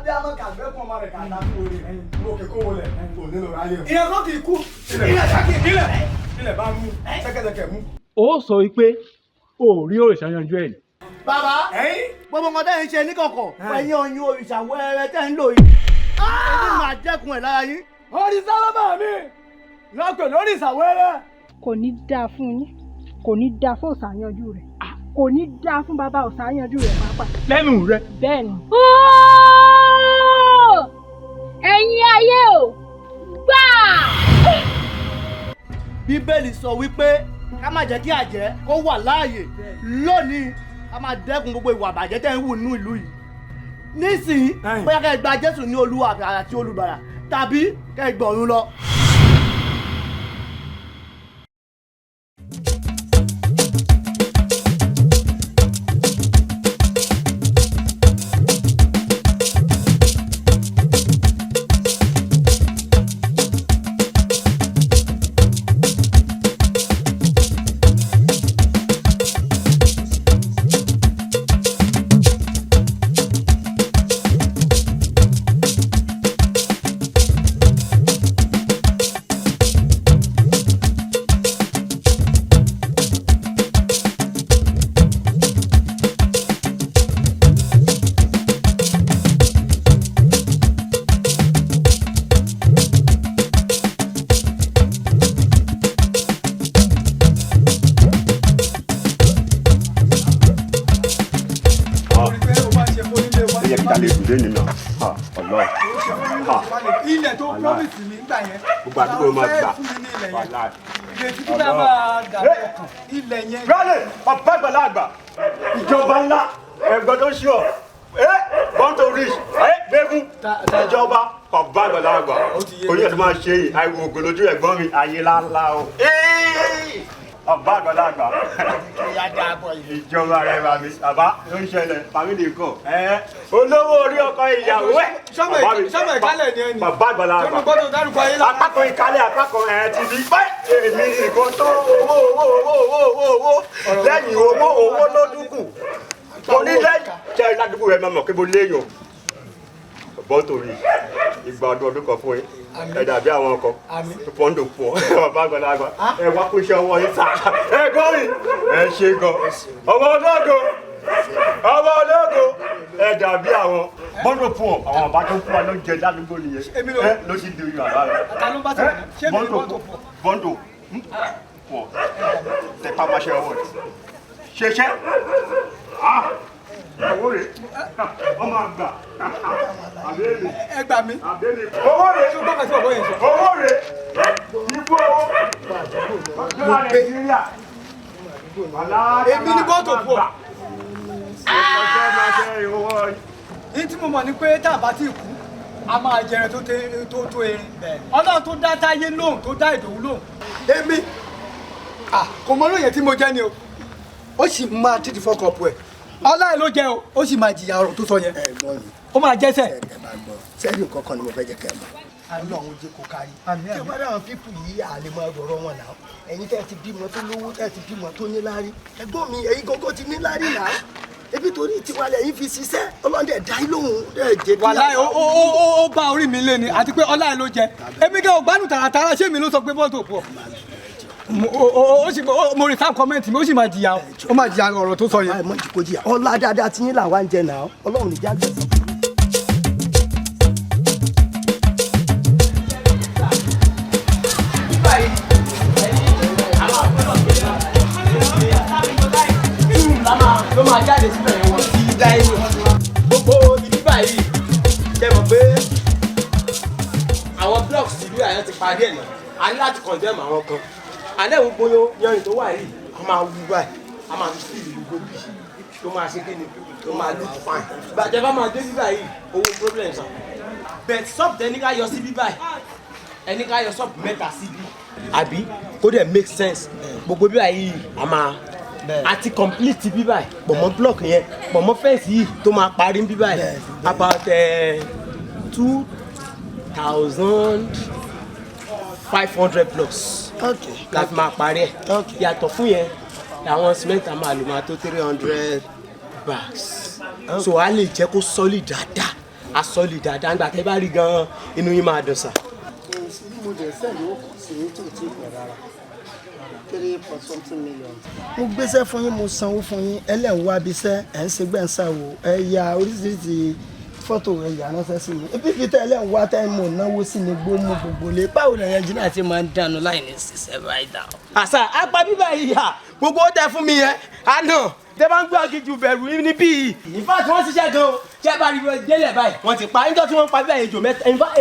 bí a máa kàgbé fún ọmọ rẹ̀ kàdá fún orí òkè kówó lẹ̀ kò nílò ráyè. ìyẹn kò kì í kú. ilẹ̀ bá mú ṣẹ́kẹ́ṣẹkẹ̀ mú. ó sọ wípé o ò rí òrìṣà yanjú ẹ̀ ni. bàbá gbogbo nǹkan tẹ́ ń ṣe níkọ̀kọ̀ ẹ̀yin ọ̀yin òrìṣà wẹ́rẹ́ tẹ́ ń lò yìí. ẹni máa dẹ́kun ẹ̀ lára yín. òrìṣà lọ́bà mi lọ́pẹ̀ lórí ìṣàwẹ́rẹ́. kò ní dáa fún yín kò ní dáa fún òòṣà yanjú rẹ̀ kò ní dáa fún bàbá òòṣà yanjú rẹ̀ pàápàá. lẹ́nu rẹ. bẹ́ẹ̀ ni. ẹ̀yin ayé o gbà. bíbélì sọ wípé ká má jẹ́ kí àjẹ́ kó wà láàyè lónìí ká má dẹ́kun gbogbo ìwà àbàjẹ́ tẹ́ ń wù nínú ìlú yìí. nísìnyí bóyá kẹ́ ẹ gba Jésù ní Olúwa àti Olùgbàlà tàbí kẹ́ ẹ gbọ̀run lọ. ilẹ̀ tó promise mi nígbà yẹn. gbogbo àdúgbò máa gbà. ilẹ̀ tí bá máa dàbí ọkàn ilẹ̀ yẹn. rálẹ̀ ọ̀pá àgbàlagbà ìjọba ńlá ẹ̀gbọ́n tó ṣíọ̀ born to rich gbẹ́gùn ìjọba ọ̀pá àgbàlagbà oníyẹ̀ tó máa ṣe yìí àìwò ògùn lójú ẹ̀gbọ́n mi ayé láńlá o. ọ̀pá àgbàlagbà ìjọba rẹ̀ bá mi bàbá ló ń ṣẹlẹ̀ fàmílì kọ̀ olówó orí ọkọ ìyàwó ẹ̀ sọ́mọ̀ ìkálẹ̀ ni ẹni bàbá àgbàlagbà apákan ìkálẹ̀ apákan ti bí èmi nìkan tó owó lẹ́yìn owó ló dúkù mo ní lẹ́yìn tẹ́ ládùúgbò rẹ̀ máa mọ̀ pé mo léèyàn bọ́ torí ìgbà ọdún kan fún yín ẹ dàbí àwọn ọkọ pọ́ńdò pọ̀ bàbá àgbàlagbà ẹ wá kó iṣẹ́ ọwọ́ yín sá ẹ gọ́rì ẹ ṣe gan ọmọ ológo ẹ dàbí àwọn pọ́ńdò pọ̀ àwọn àbá tó fún wa ló jẹ ládùúgbò nìyẹn ló sì di oyún àbá rẹ pọ́ńdò pọ̀ tẹpá máṣẹ́ ọwọ́ rẹ ṣeṣẹ́ owó rẹ̀ ọmọ àgbà àbẹ́lẹ̀ ẹ gbà mí owó rẹ̀ tó gbọ́dọ̀ sí ọ̀bọ yẹn sọ. owó rẹ̀ ibú owó lọ́wọ́ Nàìjíríà èmi ní bọ́ọ̀tò pọ̀. ní tí mo mọ̀ ni pé tá a bá ti kú a máa jẹrẹ tó erin Ọlọ́run tó dá Táyé lóhùn tó dá Ìdòwú lóhùn èmi kò mọ lóye tí mo jẹ́ ni o ó sì máa títí fọkàn pọ̀ ẹ̀ ọlá ẹ ló jẹ o ó sì máa jìyà ọ̀rọ̀ tó sọ yẹn ó máa jẹ́sẹ̀. ẹ máa gbọ́ sẹ́yìn nǹkan kan ni mo fẹ́ jẹ́ kẹ́ ẹ mọ̀. Ọlọ́run jẹ́ kó kárí. tí o bá dáhùn fífù yìí àlè máa gbọ̀rọ̀ wọn náà ẹ̀yin tẹ́ ẹ ti bímọ tó lówó tẹ́ ẹ ti bímọ tó níláárí ẹ̀gbọ́n mi ẹ̀yin gógó ti níláárí náà ebi torí tiwa lẹ́yìn fi ṣiṣẹ́ ọlọ́dẹ dá yín lóhùn dẹ́ jẹ́ bí. wàláì ó bá orí mi lé ni àti pé ọlá ẹ ló jẹ èmi kẹ́ ò gbádùn tààràtàrà ṣé mi ló sọ pé bọ́ọ̀tò pọ̀ mo rí fáwọn kọ́mẹ́ǹtì mi ó sì máa jìyà ó máa jìyà ọ̀rọ̀ tó sọ yẹn. àìmọ̀ jù kó jìyà ọlá dáadáa tí yín là wá ń jẹ náà Ọlọ́run níjà gbé. ló máa jáde síbẹ̀ yẹn wọ́n ti dá inú gbogbo ibi báyìí jẹ́ mọ̀ pé àwọn blocks ti bí àyàn ti parí ẹ̀ náà a ní láti condemn àwọn kan àlẹ́wọ̀n gbóyó yanrìn tó wà yìí a máa wú báyìí a máa fi sí ìlú gómìn tó máa ṣe kíni tó máa look fine gbàjẹ́ bá máa dé bíbá yìí owó problem sàn but sub ẹni ká yọ sí bíbá yìí ẹni ká yọ sub mẹ́ta síbí àbí kó dẹ̀ make sense gbogbo bíbá yìí a máa àti complete bíbá yìí pọ̀mọ́ block yẹn pọ̀mọ́ fẹ́ǹsì yìí tó máa parí bíbá yìí about 2,500 blocks la fi máa parí ẹ̀ yàtọ̀ fún yẹn àwọn cement a máa lò máa tó 300 bags so a lè jẹ́ kó solid dáadáa asọ́lì dáadáa nígbà tẹ́ bá rí gan-an inú yín máa dùn sà. mo dẹ̀ sẹ́ẹ̀lì ó kù sí ní tòótọ́ ìpẹ́ rárá 3.something million. mo gbéṣẹ́ fún yín mo sanwó fún yín ẹlẹ́wọ̀n wá bíṣẹ́ ẹ̀ ń ṣe gbẹ̀ǹsà wò ẹ ya oríṣiríṣi fọ́tò ẹ̀ yà ránṣẹ́ sí mi ebi fi tẹ́ ẹlẹ́wọ̀n wá tẹ́ mo náwó sí ni gbómú gbogbo lé báwo ni ẹ̀yàn jìnnà ti máa ń dànù láì ní ṣiṣẹ́ báyìí dà. àṣà apá bíbá yìí yà gbogbo ó tẹ fún mi yẹn àná tẹ bá ń gbọ́ agíjú bẹ̀rù níbí yìí. ìfá tí wọ́n ṣiṣẹ́ gan-an ṣé bá rí délẹ̀ báyìí wọ́n ti pa níjọ́ tí wọ́n pa bíbá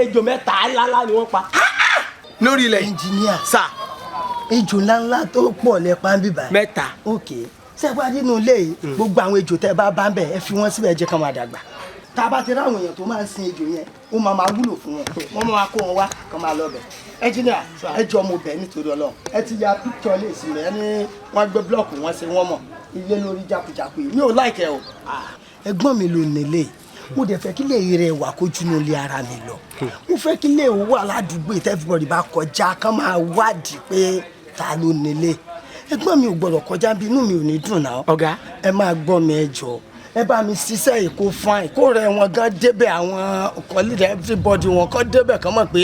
ejò mẹ́ta ńláńlá ni wọ́n pa. lórí ilẹ̀ ẹnjìníà sà ejò ńláńlá tó pọ̀ lẹ́pàá ń bíbá. mẹ́ta. ok sẹ́gbà nínú ilé yìí gbogbo àwọn ejò tẹ́ bá bá ń bẹ̀ ẹ fi wọ́n síbẹ̀ jẹ́ kán máa dàgbà tá a bá ti ráwọn èèyàn tó máa ń sin ejò yẹn ó máa wúlò fún wọn wọ́n máa kó wọn wá kán máa lọ bẹ̀ ẹnjìníà ẹ jọ mo bẹ̀ nítorí Ọlọ́run ẹ ti ya píkítọ̀ lè sí mi ẹni wọ́n gbé blọọkù wọn ṣe wọ́n mọ̀ ilé lórí jákujàku yìí mi ò láìkẹ́ o ẹ̀gbọ́n mi ló nílé mo dẹ̀ fẹ́ kí lè rẹ̀ wà kójú ní ilé ara mi lọ mo fẹ́ kí lè wà ládùúgbò everybody bá kọjá kán máa wádìí pé ta ló nílé ẹ̀gbọ́n mi ò gbọ́dọ̀ kọjá bí inú mi ò ní dùn náà ọ̀gá ẹ máa gbọ́ mi ẹ jọ ẹ bá mi ṣiṣẹ́ èkó fine kó rẹ wọn gan débẹ̀ àwọn kọ́lídẹ̀ everybody wọn kọ́ débẹ̀ kán mọ̀ pé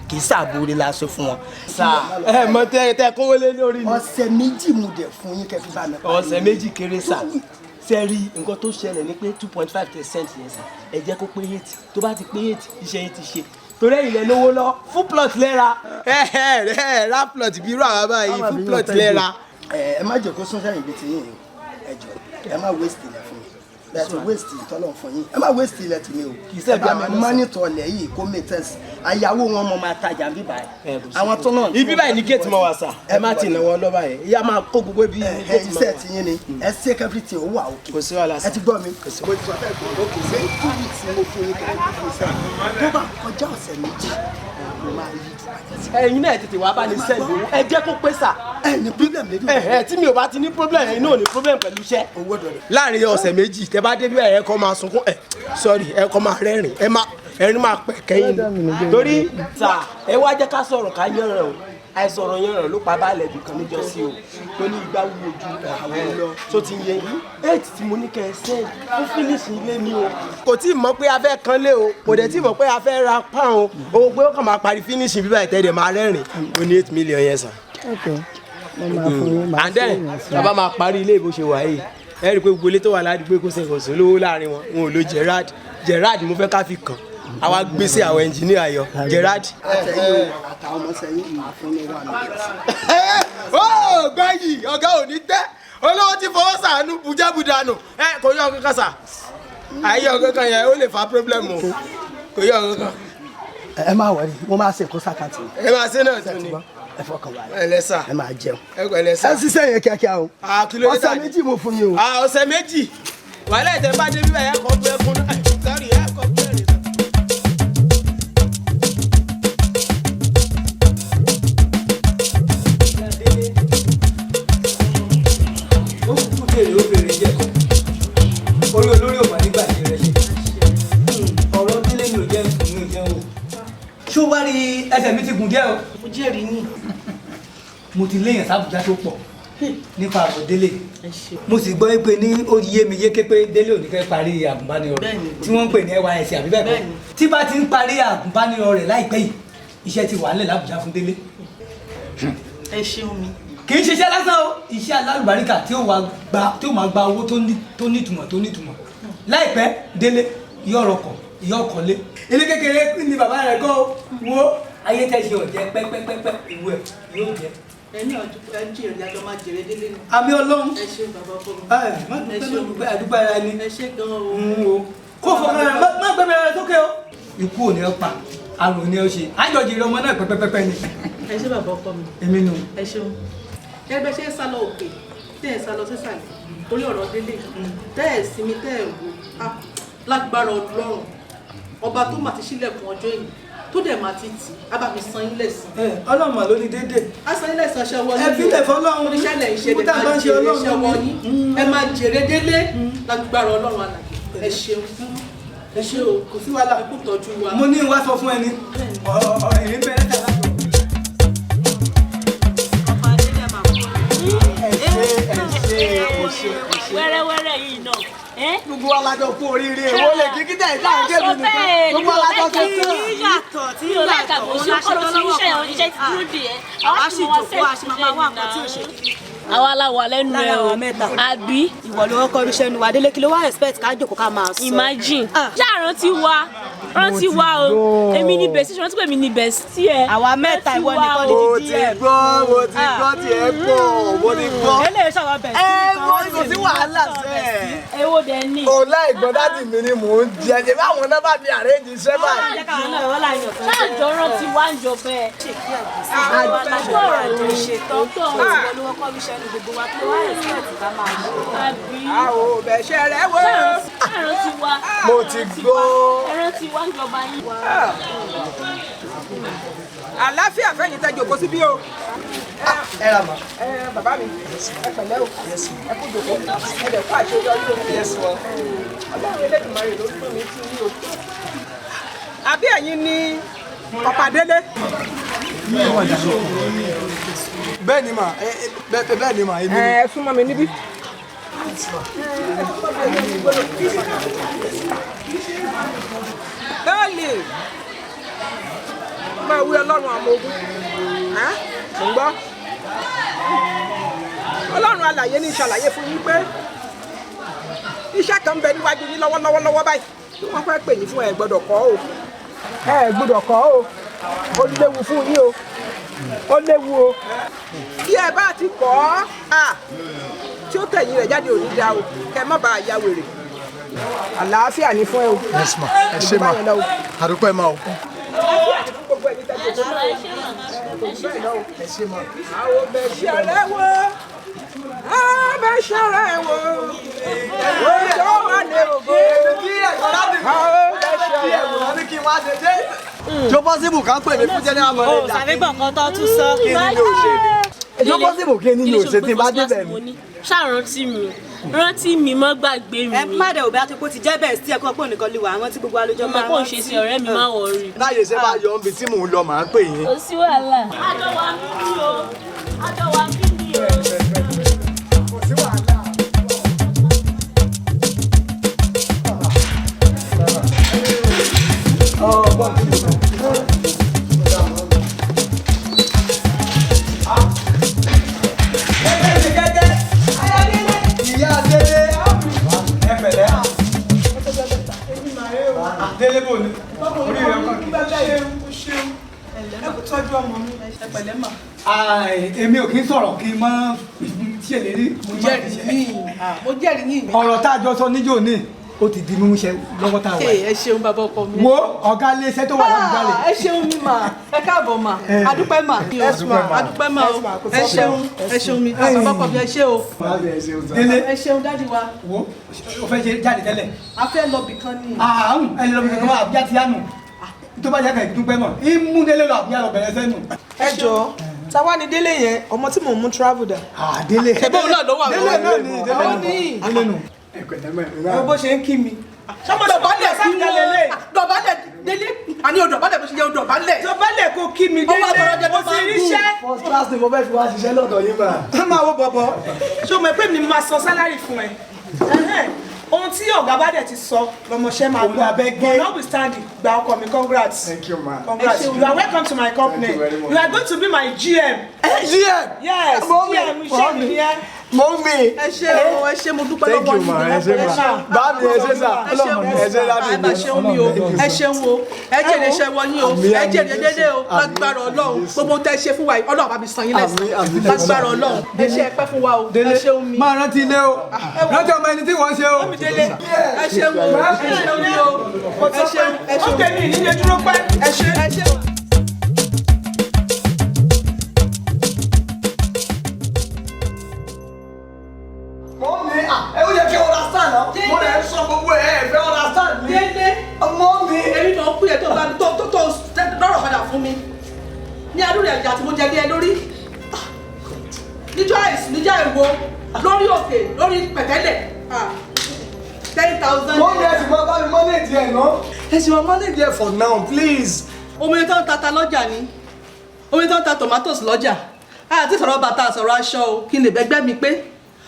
kì í ṣàbúrò la ṣe fún wọn. sà ẹ mọ tẹ kówó lé lórí ni. ọ̀sẹ̀ méjì mo dẹ̀ fún yín kẹfí bá mi. ọ̀sẹ̀ méjì kéré sà sẹ́rí nǹkan tó ṣẹlẹ̀ ni pé 2.5% yẹn sà ẹ jẹ́ kó pé 8 tó bá ti pé 8 iṣẹ́ yẹn ti ṣe torí ilẹ̀ lówó lọ full plot lẹ́ra ra plot bí irú àwọn báyìí full plot lẹ́ra. ẹ má jẹ́ kó sún sẹ́yìn ibi tí yín ẹ jọ ẹ má waste ilẹ̀ fún mi bẹ́ẹ̀ ti waste ìtọ́lọ̀ fún yín ẹ má waste ilẹ̀ tì mí o ẹ bá mi mọ́nítọ̀ ilẹ̀ yìí kó make sense àyàwó wọn mo máa tajà ń bíbá ẹ àwọn tó náà. ibi báyìí ní géètì mọ wá sà ẹ má ti náwó lọ́ba yẹn ìyá máa kó gbogbo ibi ní géètì mọ wá. iṣẹ́ ti yín ni ẹ ṣe everything ó wà òkè. kò sí wàhálà sà ẹ ti gbọ́ mi. mo ti sọ fẹ́ gbọ́ òkè ṣé 2 weeks ni mo fún yín kẹ́kẹ́ bí fún iṣẹ́ tó bá kọjá ọ̀sẹ̀ méjì mo máa yí ẹ̀yin náà tètè wá bá ní sẹ́ẹ̀lì owó ẹ jẹ́ kó pé sà. ẹ ní problem lédi. tí mi ò bá ti ní problem ẹ̀yin náà ò ní problem pẹ̀lú iṣẹ́. owó dọ̀rọ̀. láàrin ọ̀sẹ̀ méjì tẹ bá débi ẹ̀ kọ́ máa sunkún sorry ẹ̀ kọ́ máa rẹ́rìn ẹ̀rín máa pẹ̀ kẹ́yìn ni. torí sà ẹ wá jẹ́ ká sọ̀rọ̀ ká yànràn o àìsọ̀rọ̀ yànràn ló pa baálẹ̀ ibì kan níjọ́sí o tó ní igbá wúwo ju àwọn lọ tó ti yẹ yín 8 tí mo ní kẹ́ ẹ sẹ́ẹ̀ fún fínísì ilé mi o. kò tí ì mọ̀ pé a fẹ́ kan lé o kò dẹ̀ tí ì mọ̀ pé a fẹ́ ra pán o owó pé ó kàn máa parí fínísì bíbá ìtẹ́dẹ̀ máa rẹ́rìn o ní 8 million yẹn sàn. and then bàbá máa parí ilé ìbò ṣe wà yìí ẹ rí i pé gbogbo ilé tó wà ládùúgbò kò sẹ̀ kò sí olówó láàrin wọn ò lo Gerard mo fẹ́ ká fi kàn àwa gbé sí àwọn ẹnjìníà yọ Gerard. àtàwọn ọmọ sẹ́yìn máa fún ní wà lórí. ó gbáyì ọ̀gá ò ní tẹ́ olówó ti fọwọ́ sàánú bùjábùdánù kò yọ ọ̀gá kan sà àyè ọ̀gá kan yẹn ó lè fa problem o kò yọ ọ̀gá kan. ẹ má wọrí mo máa ṣe kó sàkàtì. ẹ máa ṣe náà tún ni ẹ fọkàn balẹ̀. ẹ lẹ́sà ẹ máa jẹun. ẹ kò lẹ́sà. ẹ ṣiṣẹ́ yẹn kíákíá o. ọ̀sẹ̀ méjì mo fún yín o. ọ̀sẹ̀ méjì wàhálà ìtẹ̀ bá dé bíbẹ̀ ẹ̀ kọ́ pé fún náà sọ́rí ẹ̀ kọ́ pé rè. ó kúkú dèrè ó fèrè jẹ orí olórí ò mà nígbà tí rẹ ṣe ọ̀rọ̀ délé ni ò jẹ́ mi ò jẹ́ o. ṣó wá rí ẹsẹ̀ mi ti gùn díẹ̀ o. mo jẹ́rìí ní. mo ti léèyàn sábùjá tó pọ̀ nípa àbọ̀ délé mo sì gbọ́ pé ní ó yé mi yéké pé délé ò ní fẹ́ parí àgùnbánirọ̀ tí wọ́n ń pè ní NYSC àbí bẹ́ẹ̀ kọ́ tí bá ti ń parí àgùnbánirọ̀ rẹ̀ láìpẹ́ yìí iṣẹ́ ti wà nílẹ̀ lábùjá fún délé. ẹ ṣeun mi. kì í ṣiṣẹ́ lásán o iṣẹ́ alálùbáríkà tí ó máa gba owó tó nítumọ̀ láìpẹ́ délé yọ̀rọ̀kọ̀ ìyọ̀kọ̀lé ilé kékeré ni bàbá rẹ̀ kọ́ wo ayé tẹ̀sí ọ̀jẹ̀ pẹ́pẹ́pẹ́pẹ́ ìwú ẹ̀ yóò jẹ́. ẹni ọjọ́ ìrìn àjọ máa jèrè délé ni. àmì Ọlọ́run. ẹ ṣe bàbá ọkọ mi. ẹ ṣe àdúgbò ara ẹni. ẹ ṣe gan-an o. kó fọkàn rẹ má gbẹmí rẹ sókè o. ikú ò ní ọ pa àrùn ò ní ọ ṣe àjọjì rẹ ọmọ náà pẹ́pẹ́pẹ́pẹ́ ni. ẹ ṣe bàbá ọkọ mi. èmi nù. ẹ ṣeun. ẹgbẹ́ ṣe ń sá lọ òkè tẹ́ ẹ̀ sá lọ sísàlẹ̀ torí ọ̀rọ̀ délé tẹ́ ẹ̀ sinmi tẹ́ ẹ̀ wò lágbára Ọlọ́run ọba tó mà ti sílẹ̀kùn ọjọ́ èyí tó dẹ̀ máa ti tì á bá mi san yín lẹ̀san. Ọlọ́run mà ló ní dédé. á san yín lẹ̀san ṣe wọ́n ní. ẹ fi lẹ̀ fọlọ́run oníṣẹ́ lẹ̀ ń ṣe lè máa jèrè ṣe wọ́n ní. ẹ máa jèrè délé lágbára Ọlọ́run àlàyé ẹ ṣeun ẹ ṣe o kò sí wàhálà ikú tọ́jú wa. mo ní wá sọ fún ẹni èyí bẹ́ẹ̀ tẹ̀ láti. ẹ ṣe wẹ́rẹ́wẹ́rẹ́ yìí náà. Gbogbo alájọ kú oríire èwo lè kí kíta ìta ìdébí nìkan gbogbo alájọ kú yàtọ̀ tí yóò láìka bó ṣe kọ́ lọ sí iṣẹ́ ti dúró dè ẹ́. àwa sì jòkó a sì máa wá nǹkan tí ò ṣe kiri. àwa la wà lẹ́nu ẹ̀ o àbí. ìwọ ló kọ́ iṣẹ́ nu wa délé kí ló wá expect ká jòkó ká máa sọ. imagine ṣáà rántí wa o èmi ni bẹ̀sí rántí pé èmi ni bẹ̀sí ẹ̀. àwa mẹ́ta ìwọ nìkan ní dídí ẹ̀. mo ti gbọ́ tiẹ̀ pọ̀ mo ti gbọ́. eléyìí sọ̀rọ̀ bẹ̀sí nìkan kò sí wàhálà sẹ́ẹ̀. èwo dẹ̀ ni. ọ̀la ìgbọ́n dáàdì mi ni mò ń jẹ ẹ báwọn náà bá mi àrẹ́jì iṣẹ́ báyìí. ṣáà jọ rántí wá ń jọ bẹ́ẹ̀. mo ti gbọ́. ẹran ti wá ń jọba yín. àlàáfíà fẹ́yìn tẹ́ jòkó síbí o. ẹ ra mà. bàbá mi ẹ pẹ̀lẹ́ o ẹ kú jòkó ẹ dẹ̀ kó àṣeyọrí o. ọlọ́run Elédùmarè ló fún mi tí o. àbí ẹ̀yin ni ọ̀pàdélé. bẹ́ẹ̀ ni mà bẹ́ẹ̀ ni mà. ẹ súnmọ́ mi níbí. bẹ́ẹ̀ni máa wí ọlọ́run àmọ́ ogun mò ń gbọ́ ọlọ́run alàyè ní ìṣàlàyé fún yín pé iṣẹ́ kan ń bẹ níwájú yín lọ́wọ́lọ́wọ́ báyìí tí wọ́n fẹ́ pè yín fún ẹ gbọ́dọ̀ kọ́ o ẹ gbọ́dọ̀ kọ́ o ó léwu fún yín o ó léwu o bí ẹ bá ti kọ́ tí ó tẹ̀yìn rẹ̀ jáde òní dá o kẹ́ má bàa ya wèrè àlàáfíà ní fún ẹ o. yes ma ẹ ṣé ma àdúpẹ́ ma o. àlàáfíà ní fún gbogbo ẹni tẹ́jú tó náà ẹ ṣé ma. àwọn ọbẹ̀ ṣẹlẹ̀ wo ọbẹ̀ ṣẹlẹ̀ wo ọjọ́ wà ní ògo àwọn ọbẹ̀ ṣẹlẹ̀ wo. tó pọ́sibù ká pè mí fún general manager. sàfẹ́gbọ̀n kan tó tún sọ. kí ni mi ò ṣe tó pọ́sibù kí ni mi ò ṣe tí n bá débẹ̀ mi. rántí mi mọ́ gbàgbé mi. ẹ má dẹ̀ òbí àti kó ti jẹ́ bẹ́ẹ̀ sí ẹ̀kọ́ pò nìkan lè wà àwọn tí gbogbo alójọ́ máa kò ṣe sí ọ̀rẹ́ mi má wọrí. láyé iṣẹ́ bá yọ ọ́nbi tí mò ń lọ màá pè yín. kò sí wàhálà. àjọ wa ń bí o àjọ wa ń bí o. kò sí wàhálà. délébò ni orí rẹ kàn kí. ṣeun ẹ kò tọ́jú ọmọ mi ẹ pẹ̀lẹ́ mà. èmi ò kí ń sọ̀rọ̀ kí n má ṣèlérí. mo jẹ́rìí yín. ọ̀rọ̀ tá a jọ sọ níjó ní ó ti di mímúṣẹ lọ́wọ́ tá a wà. ẹ ṣeun bàbá ọkọ mi. wo ọ̀gá iléeṣẹ́ tó wà láwùjọ rẹ̀. ẹ ṣeun mi mà ẹ káàbọ̀ mà adúpẹ́ mà adúpẹ́ mà o ẹ ṣeun mi bàbá ọkọ mi ẹ ṣe o. délé ẹ ṣeun dáàdi wa. wo o fẹ́ ṣe jáde tẹ́lẹ̀. a fẹ́ lọ bìkan ni. ẹ lọ bìkan wá àbíyá ti yá nù tó bá yá kàn dúpẹ́ mọ̀ ìmúdélé lọ àbíyá lọ bẹ̀rẹ̀ sẹ́nu. ẹ jọ̀ọ́ táwa ni délé yẹn ọmọ tí mò ń mú travel dà. délé ṣe bóun náà ló wà délé náà ni délé nù. ẹ bó ṣe ń kí mi. dọ̀bálẹ̀ sí mi dọ̀bálẹ̀ délé àní o dọ̀bálẹ̀ bó ṣe jẹ́ o dọ̀bálẹ̀. dọ̀bálẹ̀ kò kí mi délé mo sì ríṣẹ́. first class ni mo fẹ́ fi wá ṣiṣẹ́ lọ́dọ̀ yín mà. ẹ máa wo bọ̀bọ̀ ṣé o mọ̀ pé mi máa san sálárì fún ẹ. ohun tí ọ̀gá bá dẹ̀ ti sọ lọ́mọṣẹ́ máa gbọ́ but notwithstanding gba ọkọ mi congrats. Thank you ma. Congrats. You are welcome to my company. You are going to be my GM. GM. Yes. GM iṣẹ́ mi yẹn. Mọ́mí. Ẹ ṣé mo dúpẹ́ lọ́wọ́ yín. Ẹ ṣé ma. Bá mi ẹ ṣé sà. Ẹ ṣé láti mi. Ẹ ṣeun mi o. Ẹ ṣeun o. Ẹ jèrè iṣẹ́ wọ yín o. Ẹ jèrè dédé o. Lágbára Ọlọ́run. Gbogbo tẹ́ ṣe fún wa yìí Ọlọ́run bá mi san yín lẹ́san. Lágbára Ọlọ́run. Ẹ ṣé ẹ pẹ́ fún wa o. Ẹ ṣeun mi. máa rántí ilé o rántí ọmọ ẹni tí wọ́n ṣe o. Ẹ ṣeun o. Ẹ ṣeun mi o. Ẹ ṣeun. Ẹ ṣeun. Ó tẹ̀ mí ìníye dúró pẹ́. Ẹ ṣe. Ẹ ṣe. ẹ ó yẹ kí understand náà mo lè sọ gbogbo ẹ ẹ fẹ́ understand mi. Dédé Mọ́mí. èmi náà kú yẹ tó bá tó lọ́rọ̀ padà fún mi ní adúlé ẹ̀jà tí mo jẹ lé ẹ lórí níjọ́ àìsàn níjọ́ èwo lórí òkè lórí pẹ̀tẹ́lẹ̀ 10,000. Mọ́mí ẹ sì máa bá mi manage ẹ̀ náà. Ẹ sì máa manage ẹ̀ for now please. Omi tó ń tata lọ́jà ni omi tó ń ta tomatoes lọ́jà àti sọ̀rọ̀ bàtà sọ̀rọ̀ aṣọ o kí n lè bẹ́gbẹ́ mi pé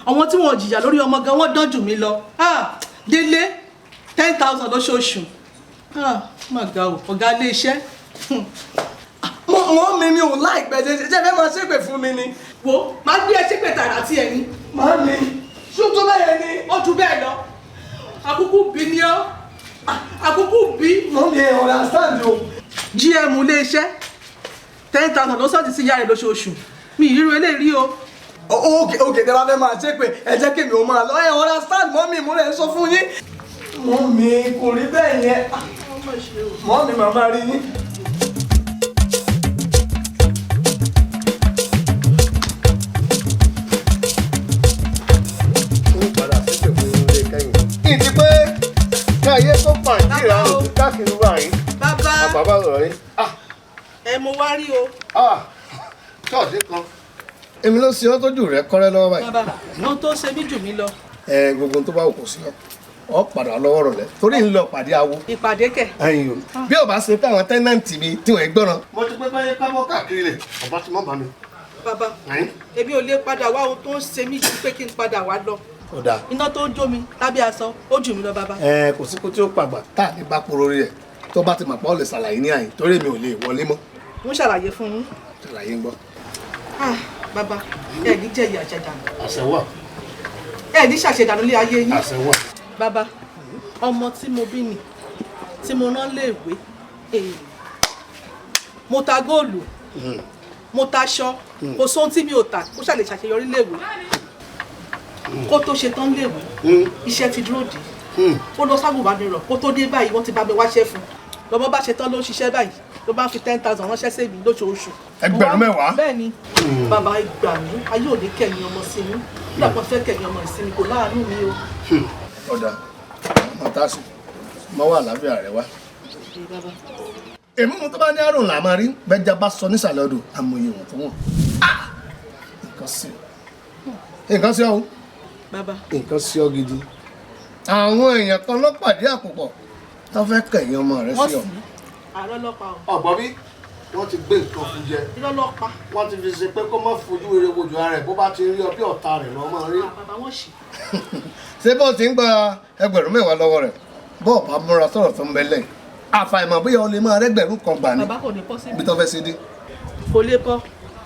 àwọn tí wọn jìyà lórí ọmọ gan wọ́n dán jù mí lọ délé 10,000 lóṣooṣù má ga o ọ̀gá ilé iṣẹ́. mọ́ mi ò láìpẹ́ ṣe fẹ́ máa ṣépè fún mi ni. wo máa gbé ẹ ṣépè tààrà tí ẹ ní. máa mi ṣó tó bẹ́ẹ̀ ni. ó ju bẹ́ẹ̀ lọ àkókò bí ni ọ́ àkókò bí. mọ́ mi ẹ̀ understand o. GM ilé iṣẹ́ 10,000 ló sọ́ọ̀tì sí ìyá rẹ̀ lóṣooṣù mi ìrírú eléyìí o. òkè tẹ́ bá fẹ́ máa ṣépè ẹ jẹ́ kí mi ò máa lọ ẹ̀ understand mọ́ mi mo lè sọ fún yín. mọ́ mi kò rí bẹ́ẹ̀ yẹn mọ́ mi màmá rí yín. ìdí pé káyé tó pàǹtí ìrànù káàkiri wà yín. bàbá rọ̀ yín. ẹ mo wá rí o. ṣọ́ọ̀ṣì kan. èmi ló ṣe ọ́ tójú rẹ̀ kọ́rẹ́ lọ́wọ́ báyìí. bàbá ohun tó ṣe mí jù mí lọ. Gbogbo tó bá kò sí ọ padà lọ́wọ́ rọ̀lẹ́ torí ń lọ pàdé awo. ìpàdé kẹ̀. ẹyin o bí o bá ṣe pé àwọn tẹ́nàntì mi tí wọ́n gbọ́ràn. mo ti pẹ́ báyẹn kábọ̀ káàkiri rẹ̀ ọba tí wọ́n bá mi. bàbá èmi ò lè padà wá ohun tó ń ṣe mí ju pé kí n padà wá lọ. iná tó ń jó mi lábẹ́ aṣọ ó jù mí lọ bàbá. kò sí kó tí ó pàgbà tá à ní bá poro rẹ̀ tó bá ti mọ̀ pé ó lè ṣàlàyé ní àyìn torí mi ò lè wọlé mọ́. mo ṣàlàyé fún yín. ṣàlàyé ń gbọ́. bàbá ẹ ní jẹ́ ìyà àṣẹdànù. àṣẹwà. ẹ ní ṣàṣẹdànù lé ayé yín. àṣẹwà. bàbá ọmọ tí mo bí ni tí mo rán léèwé mo ta góòlù mo ta aṣọ kò sóhun tí mi ò tà kó ṣàlè ṣàṣeyọrí léèwé kó tó ṣe tán léèwé iṣẹ́ ti dúró dé ó lọ ságùnbánirọ̀ kó tó dé báyìí wọ́n ti bá mi wáṣẹ́ fún lọ́mọ bá ṣe tán ló ń ṣiṣẹ́ báyìí ló bá ń fi 10,000 ránṣẹ́ sí mi lóṣooṣù. ẹgbẹ̀rún mẹ́wàá. bẹ́ẹ̀ ni bàbá ìgbà mi ayé òní kẹ̀yìn ọmọ sí mi nígbà kan fẹ́ kẹ̀yìn ọmọ ìsinmi kò láàánú mi o. ọ̀dà ọmọ táṣù mọ́ wà lábẹ́ rẹ̀ wá. èmi mo tó bá ní àrùn là máa rí bẹ́jà bá sọ nísàlẹ̀ odò àmọye wọn fún wọn. nǹkan sí ọ. bàbá. nǹkan sí ọ gidi. àwọn èèyàn kan ló pàdé àpòpọ̀ tó fẹ́ kẹ̀yìn ọmọ rẹ̀ sí ọ. àárọ̀ lọ́pàá o. ọ̀gbọ́n bí wọ́n ti gbé nǹkan fún jẹ. irọ́ lọ́pàá. wọ́n ti fi ṣe pé kó má fojú rere wojú ara rẹ̀ bó bá ti rí ọ bí ọ̀tá rẹ̀ lọ́ máa rí. bàbá wọn ṣì. ṣé bó ti ń gba ẹgbẹ̀rún mẹ́wàá lọ́wọ́ rẹ̀ bọ́ọ̀ bá múra sọ̀rọ̀ tó ń bẹ lẹ́yìn àfàìmọ̀ bóyá o lè máa rẹ́gbẹ̀rún kan gbà ní. bàbá kò ní pọ́ síbi. bí tó fẹ́ ṣe dé. kò lè pọ́.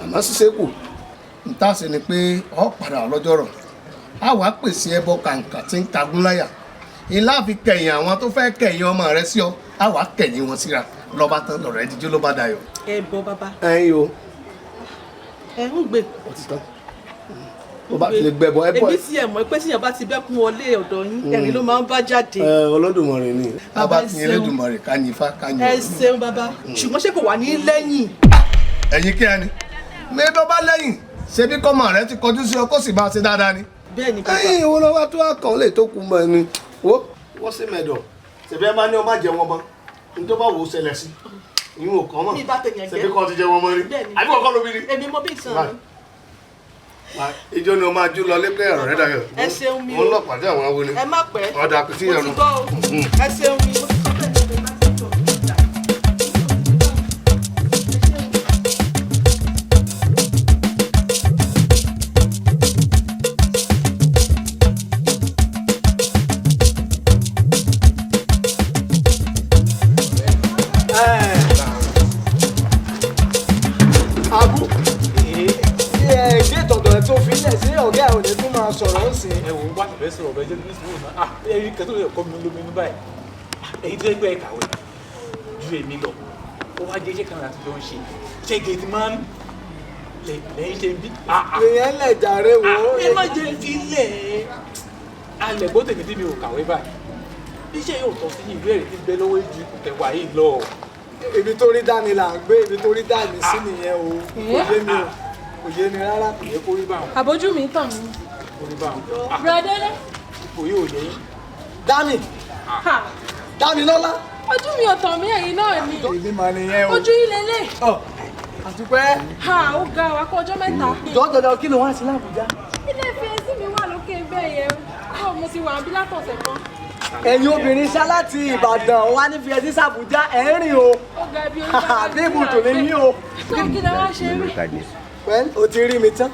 àmọ́ ṣíṣe kù ń tà sí ni pé ọ padà lọ́jọ́ rọ̀ á wàá pèsè ẹbọ kàǹkà tí ń tagún láyà ilá fi kẹ̀yìn àwọn tó fẹ́ kẹ̀yìn ọmọ rẹ̀ sí ọ á wàá kẹ̀yìn wọn síra lọ́ba tán lọ̀rọ̀ ẹ díjú ló bá dayọ̀. ẹ bọ bàbá. ẹyin o. ẹ ń gbé. òtítọ́ bó bá ti lè gbẹbọ ẹ bọ. èmi sì ẹ mọ̀ pé tíyàn bá ti bẹ́kún wọlé ọ̀dọ̀ yín ẹ̀rín ló máa ń bá jáde. Olódùmarè ni bàbá ti yẹn Olódùmarè ká yin ifá ká yin ẹ ṣeun bàbá ṣùgbọ́n ṣé kò wà ní lẹ́yìn. ẹ̀yin kí ẹ ni mi bọ́ bá lẹ́yìn ṣebí kọ́mọ rẹ ti kọjú sí ọ kó sì máa ṣe dáadáa ni. bẹ́ẹ̀ ni bàbá. ẹ̀yin ìwọ lọ́wọ́ tó àkàn lè tó kú mọ́ ẹni wọ́n sì mẹ́dọ̀ ṣèbí ẹ máa ní ọ má jẹ wọn mọ́ ní tó bá wò ó ṣẹlẹ̀ sí ìyún ò kàn mọ́ ṣèbí kọ́ ti jẹ wọn mọ́ rí àbí kọ́kọ́ ló bí rí. èmi mo bí ìsan ìjọ ni o máa jó lọ lépè ẹ̀rọ rẹ dayọ̀. ẹ ṣeun mi o mo ń lọ pàdé àwọn awo ni. ẹ má pẹ́ ọ̀dà kìtì yẹn mo ti gbọ́ o ẹ ṣeun mi mo ti sọ bẹ́ẹ̀ ní ọ̀dọ̀ ọ̀gá ẹ̀ ò lè tún máa sọ̀rọ̀ ó sì. ẹ wò ó wá tẹ̀lé sọ̀rọ̀ ọ̀bẹ jẹ́ bísí wò náà ẹ̀yin kẹ́tọ́ lè kọ́ mi lómi ní báyìí ẹ̀yin tó yẹ pé ẹ kàwé ju èmi lọ ó wá jẹ́ iṣẹ́ kan láti jọ ń ṣe ṣé gèdè máa ń lẹ́yìn ṣe ń bí. ìyẹn lẹ̀ jàre wò ó. ẹ má jẹ́ fi lẹ̀ alẹ̀ bó tèmi tí mi ò kàwé báyìí iṣẹ́ yóò tọ́ sí ìwé ẹ̀rí tí ń bẹ lọ́wọ́ ju tẹ̀wá yìí lọ. ibi tó rí dá mi là ń gbé ibi tó rí dá mi sí nìyẹn o kò yé mi o kò yé mi rárá. kò yẹ kó rí báwọn. àbójú mi tàn mí. kó rí báwọn. Bùrọ̀dẹ́lẹ́. ipò yóò yẹ yín. Dámi lọ́lá. ojú mi ò tàn mí ẹ̀yin náà ni. èmi mà nìyẹn o. ojú yìí lélẹ̀. àtúpẹ́. ó ga wa kó ọjọ́ mẹ́ta. dọ́dọ̀dọ̀ kí ló wá sí l'Àbújá. ilé fèrèsé mi wà lókè bẹ́ẹ̀ yẹn o mo ti wà bí látọ̀sẹ̀ kan. ẹ̀yin obìnrin ṣá láti Ìbàdàn wá ní fi ẹtí s'Àbújá ẹ̀ ń rìn o. ó ga bí oúnjẹ. bí ibùdó lè ní o. tó kí ni wọ́n ṣe rí. o ti rí mi tán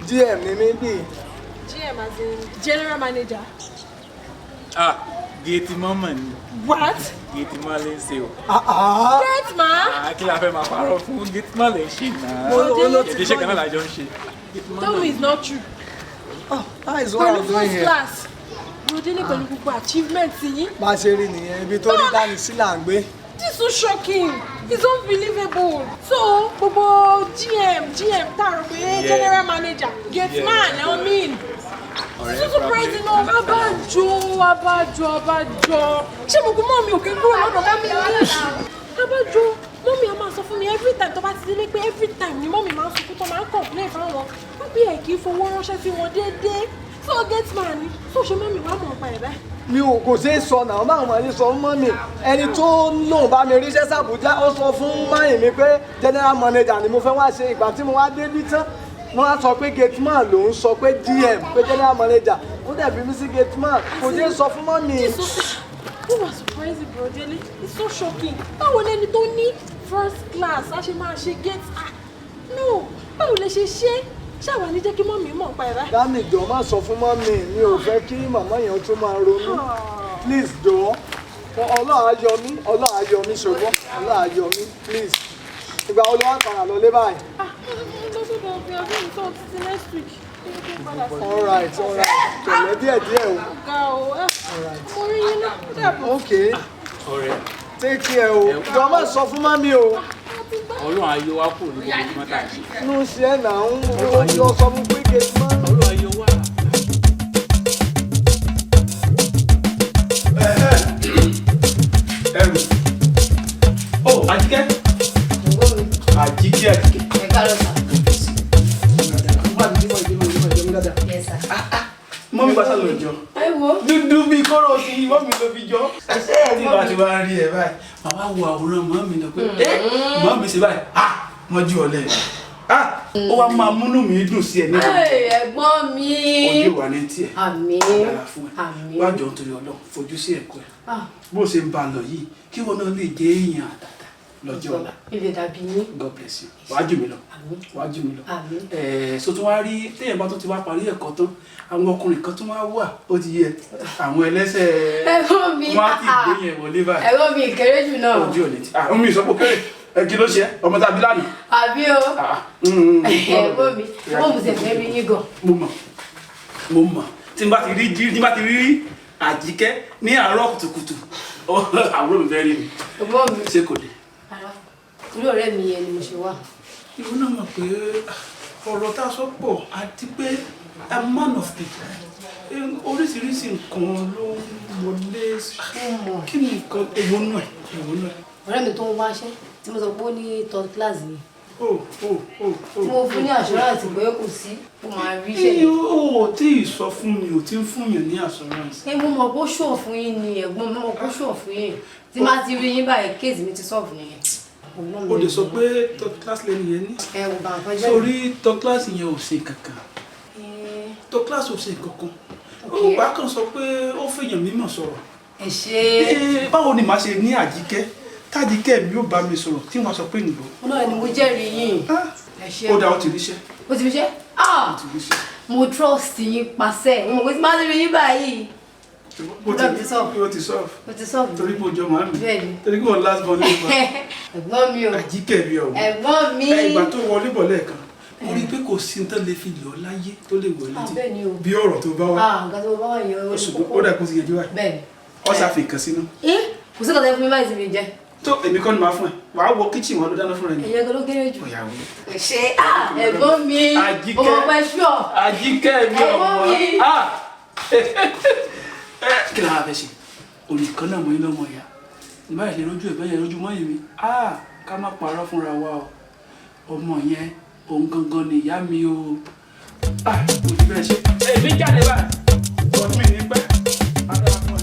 GM ni mí bíi. GM as in general manager. Gate mama ni. What? Gate man lè ṣe o. Gate man? Kí la fẹ́ máa parọ́ fún gate man lè ṣe náà. Èdè iṣẹ́ kan náà lájọ ń ṣe. Tell me it's not true. Oh, that is what I'm doing here. Class. Rodele pẹ̀lú gbogbo achievement yín. Bá a ṣe rí nìyẹn, ibi tó rí dání sí là ń gbé. This is so shocking. It's unbelievable. So, gbogbo GM, taro pé general manager, gate man, I mean. So surprising, no, abájọ. Ṣé mo kú mọ́ mi ò kí n kúrò lọ́dọ̀ mọ́ mi ní? Abájọ, mọ́mí a máa sọ fún mi every time tó bá ti délé pé every time ni mọ́mí máa ń sunkún tó máa ń complain fáwọn. Wọ́n bí ẹ̀ kì í fowó ránṣẹ́ sí wọn déédéé. So gate man ni, so ṣe mọ́mí wá mọ̀ ọ̀pá ẹ̀ báyìí. Mi ò kò ṣeé sọ náà, báwo máa ní sọ fún mọ́mí? Ẹni tó lóun bá mi ríṣẹ́ sàbújá, ó sọ fún máyì mi pé general manager ni mo fẹ́ wá ṣe. Ìgbà tí mo wá débí tán, wọ́n á sọ pé gate man ló ń sọ pé DM pé general manager. Ó dẹ̀ bí mi sí gate man, kò ṣeé sọ fún mọ́mí. Ó wà surprising, bro, Dele. It's so shocking. Báwo lẹni tó ní first class a ṣe máa ṣe gate? No, báwo lẹ ṣe ṣe? Ṣáwa ní jẹ́ kí mọ́mí mọ̀ pa ẹ̀ báyìí. Dámì jọ̀ọ́ má sọ fún mọ́mí, mi ò fẹ́ kí màmá yẹn tún máa ronú. Please jọ̀ọ́, Ọlọ́run á yọ mí ṣùgbọ́n Ọlọ́run á yọ mí, please. Ìgbà wo ló wá padà lọ lé báyìí? Lọ́sọ̀dọ̀ ọ̀gbìn ọdún ìtọ́ títí next week. All right. Pẹ̀lẹ́ díẹ̀ o. Ọ̀gá o, mo rí yín náà, ó dàbọ̀. Okay. Ọ̀rẹ́. Take care o. Jọ̀ọ́ má sọ fún mọ́mí o. Ọlọ́run ayọ̀ wá kúrò ní gbogbo mọ́tà yìí. Inú ṣe é náà ń lọ sọ fún pé gate man. Ọlọ́run ayọ̀ wá. Ẹrù. Oh, Àjíkẹ́. Àjíkẹ́. Ẹ káàárọ̀ sà. Yes, sir. Mọ́mí bá sálọ ìjọ. Ẹ wo. Dúdú bí kóró sí mọ́mí ló fi jọ. Tí bá ti bá rí ẹ báyìí, màá wo àwòrán mọ́mí lọ pé mọ́mí ṣe báyìí, wọ́n jú ọ̀lẹ. Ó wá máa múnú mi dùn sí ẹ nígbà. Ẹ̀gbọ́n mi. Ojú wà ní tiẹ̀. Àmín. Àmín. Wájọ nítorí Ọlọ́run fojú sí ẹ̀kọ́ ẹ̀. Bó ṣe ń bá a lọ yìí, kí wọn náà lè jẹ́ èèyàn àtàtà lọ́jọ́ ọ̀la. Ilé dàbí yín. God bless you. Wájú mi lọ. Wájú mi lọ. So tó wá rí téèyàn bá tó ti wá parí ẹ̀kọ́ tán, àwọn ọkùnrin kan tó wá wà ó ti yẹ àwọn ẹlẹ́sẹ̀ Ẹ̀gbọ́n mi. wọ́n á ti gbé yẹn wọlé báyìí. Ẹ̀gbọ́n mi kéré jù náà. Ojú ò ní ti. Omi ìsọ́pọ̀ kéré. Kí ló ṣe? Ọmọ tàbí lánàá. Àbí o. Ẹ̀gbọ́n mi, wọ́n mú sẹ̀fẹ̀ rí yín gan. Mo mọ̀. Tí n bá ti rí Àjíkẹ́ ní àárọ̀ kùtùkùtù, àbúrò mi fẹ́ rí mi. Ẹ̀gbọ́n mi. Ṣé kò dé? Irú ọ̀rẹ́ mi yẹn ni mo ṣe wá. Ìwọ náà mọ̀ pé ọ̀rọ̀ tá a sọ pọ̀ àti pé a man of people. Oríṣiríṣi nǹkan ló ń wọlé. Kí ni nǹkan èwo nù ẹ̀? Ọ̀rẹ́ mi tó ń wáṣẹ́ tí mo sọ pé ó ní third class ni. Tí mo fún ní assurance pé kò sí kó máa rí iṣẹ́. O tí ì sọ fún mi, o ti ń fún yàn ní assurance. Mo mọ̀ pé ó ṣọ̀ fún yín ni ẹ̀gbọ́n mi, mo mọ̀ pé ó ṣọ̀ fún yín. Tí máa ti rí yín báyìí kéèsì mi ti sọ̀fù nìyẹn. O lè sọ pé third class lẹ́nu yẹn ní. Wò bá nǹkan jẹ́. Sórí third class yẹn ò ṣe kankan. Third class ò ṣe kankan. Ó bá kàn sọ pé ó fèèyàn mímọ̀ sọ̀rọ̀. Ẹ ṣe. Báwo ni màá ṣe ní Àjíkẹ́? Tàjíkẹ́ mi ò bá mi sọ̀rọ̀ tí wọ́n sọ pé nìgbò. Ọlọ́run ni mo jẹ́rìí yín. Ẹ ṣe. Ó dá ó ti ríṣẹ́. Ó ti ríṣẹ́? Ó ti ríṣẹ́. Mo trust yín pàṣẹ. Mo mọ̀ pé tí máa ń rí yín báyìí. Ó ti sọ́ọ̀fù. Torí pé ojú ọmọ àmì. Bẹ́ẹ̀ni. Torí pé wọ́n last born ní ìgbà. Ẹ̀gbọ́n mi o. Àjíkẹ́ mi ọ̀wọ́. Ẹ̀gbọ́n mi. Ìgbà tó wọlé bọ̀ lẹ́ẹ̀kan, mo rí i pé kò sí tó lè fi lọ láyé tó lè wọlé tí. Bí ọ̀rọ̀ tó bá wá. Nǹkan tó bá wà yẹn. Ó dà kó ti yẹjú wáyé. Bẹ́ẹ̀ni. Ó ṣàfihàn kan sínú. Kò sí kọ́tà fún mi báyìí ti mi jẹ. Tó èmi kọ́ ni màá fún ẹ, wàá wọ kíchìn wọn ló dáná fún ẹ ní. Ẹ̀yẹ́ kan ló kéré jù. Ọ̀yàwó. Ṣé ẹ̀gbọ́n mi. Àjíkẹ́. Ọmọ pẹ́ ṣọ́. Àjíkẹ́ mi ọmọ. Ẹ̀gbọ́n mi. Kí la máa fẹ́ ṣe? Olùkọ́ náà mọ̀ iná ọmọ ìyá. Ìbáyìí lè rójú ẹ̀bẹ́ yẹn rójú mọ́yìn mi. Ká má parọ́ fúnra wa o. Ọmọ yẹn òun gangan ni ìyá mi o. Mo ti bẹ́ẹ̀ ṣe. Èmi jáde báyìí. Ọdún mi ní pẹ́. Adá fún ẹ.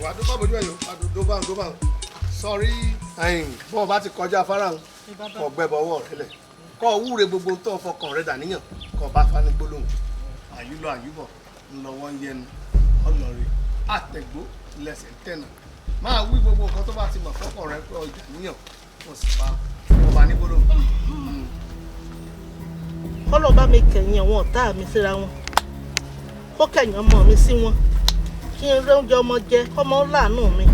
Wà á dúpọ̀ bójú ẹ̀yọ́ wà á dúpọ̀ bá ń sọrí bọ́ọ̀ bá ti kọjá afárá ń kọ̀ gbẹ́bọ̀wọ́ rẹ lẹ̀ kọ́ wúre gbogbo tó fọkàn rẹ dàníyàn kọ́ bá fani gbólóhùn àyúlọ àyúbọ̀ ńlọwọ́ ń yẹnu ọlọ́rin àtẹ̀gbó lẹ́sẹ̀ tẹ̀nà máa wí gbogbo nǹkan tó bá ti mọ̀ fọkàn rẹ pé ọjà níyàn kò sì pa wọ́n wà ní gbólóhùn. kọ́lọ̀ bá mi kẹ̀yìn àwọn ọ̀tá mi síra wọn kó kẹ̀yìn ọmọ mi sí wọn kí n rí oúnjẹ ọmọ jẹ kọ́mọ láàánú mi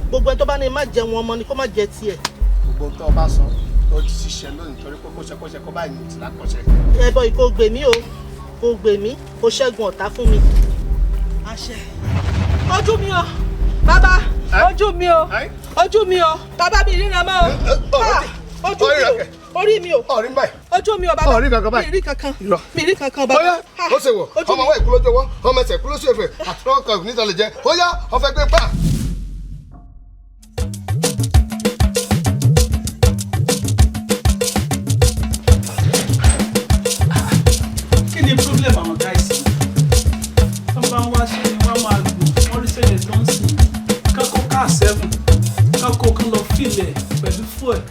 gbogbo ẹni tó bá ní má jẹun ọmọ ni kó má jẹ tiẹ̀. gbogbo tó o bá sọ ó ti ṣiṣẹ́ lónìí torí pé kọ́ṣẹ́kọ́ṣẹ́ kọ́ báyìí ní ìtìlá kọ́ṣẹ́. ẹbọ yìí kò gbè mí o kò gbè mí kò ṣẹ́gun ọ̀tá fún mi. àṣẹ. ojú mi o bàbá ojú mi o ojú mi o bàbá mi ríran mọ́ o ojú mi o orí mi o ojú mi o bàbá mi rí kankan bàbá. Óyá ó ṣe wọ̀ ọmọ wa ìkúlójú ọwọ́ ọmọ ẹsẹ̀ ìkúlójú ẹ̀fẹ̀ àti ọkọ̀ níta lè jẹ́ óyá ọ̀fẹ́ gbé pa. kí ni problem àwọn gáìsì wọ́n bá ń wá ṣe ni wọ́n máa lò wọ́n rí sẹ́yìn tó ń sìn kákó káà 7 kákó kan lọ fílẹ̀ pẹ̀lú fuel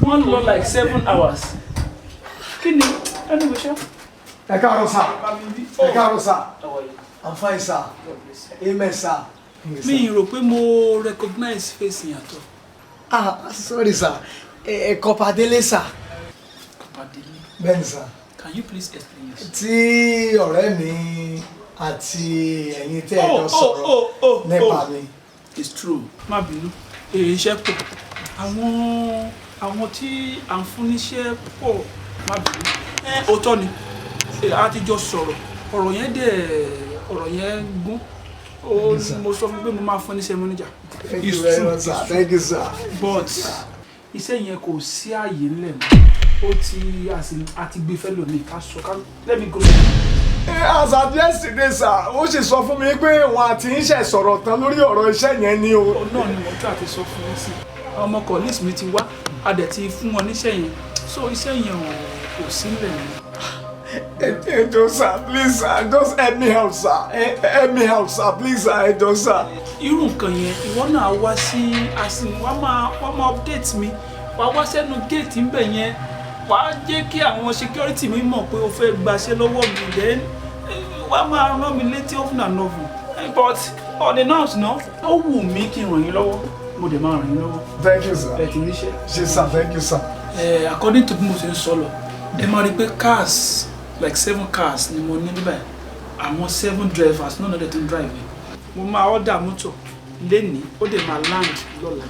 wọ́n lọ like 7 hours kí ni ẹni wíṣẹ́. Ẹ káàárọ̀ sà. Ẹ káàárọ̀ sà. I'm fine sir. Amen sir. mi rò pé mo recognize face yàtọ̀. Sorry sir. Kọ̀pàdélé sir. Kọ̀pàdélé. Bẹ́ẹ̀ni sir. Can you please explain this? Tí ọ̀rẹ́ mi àti ẹ̀yin tẹ́ ẹ jọ sọ̀rọ̀ nípa mi. It's true. Má bínú. Iṣẹ́ pọ̀. Àwọn tí à ń fún níṣẹ́ pọ̀ má bínú. Òótọ́ ni. A ti jọ sọ̀rọ̀. Ọ̀rọ̀ yẹn gún. Mo sọ fún pé mo máa fún níṣẹ́ manager. Thank you very much sir. Thank you sir. But iṣẹ́ yẹn kò sí ààyè ńlẹ̀ mọ́. Ó ti àti gbé fẹ́ lónìí ká sọ ká let me go. As at yesterday sir, ó sì sọ fún mi pé wọn àti ń ṣe sọ̀rọ̀ tán lórí ọ̀rọ̀ iṣẹ́ yẹn ni o. Náà ni mo tún àti sọ fún yín sí. Ọmọ colleagues mi ti wá, a dẹ̀ ti fún wọn níṣẹ́ yẹn. So iṣẹ́ yẹn kò sí ńlẹ̀ mọ́. Edo sir, please sir, just help me out sir. Help me out sir, please sir, Edo sir. Irú nǹkan yẹn, ìwọ náà wá sí àsìn wá máa update mi. Wá wá sẹ́nu gate ń bẹ̀ yẹn. Wá jẹ́ kí àwọn security mi mọ̀ pé o fẹ́ gbaṣẹ́ lọ́wọ́ mi then wá máa rán mi létí often and often. But unannounced náà, ó wù mí kí n ràn yín lọ́wọ́. Mo dẹ̀ máa ràn yín lọ́wọ́. Thank you sir. Ẹ ti ríṣẹ́. Ṣé sir, thank you sir. According to bí mo ṣe ń sọ lọ, ẹ máa rí pé cars like 7 cars ni mo ní níbẹ̀. Àwọn 7 drivers náà lọ́dẹ̀ tó ń drive. Mo máa order mọ́tò lẹ́nìí, ó dẹ̀ máa land lọ́la.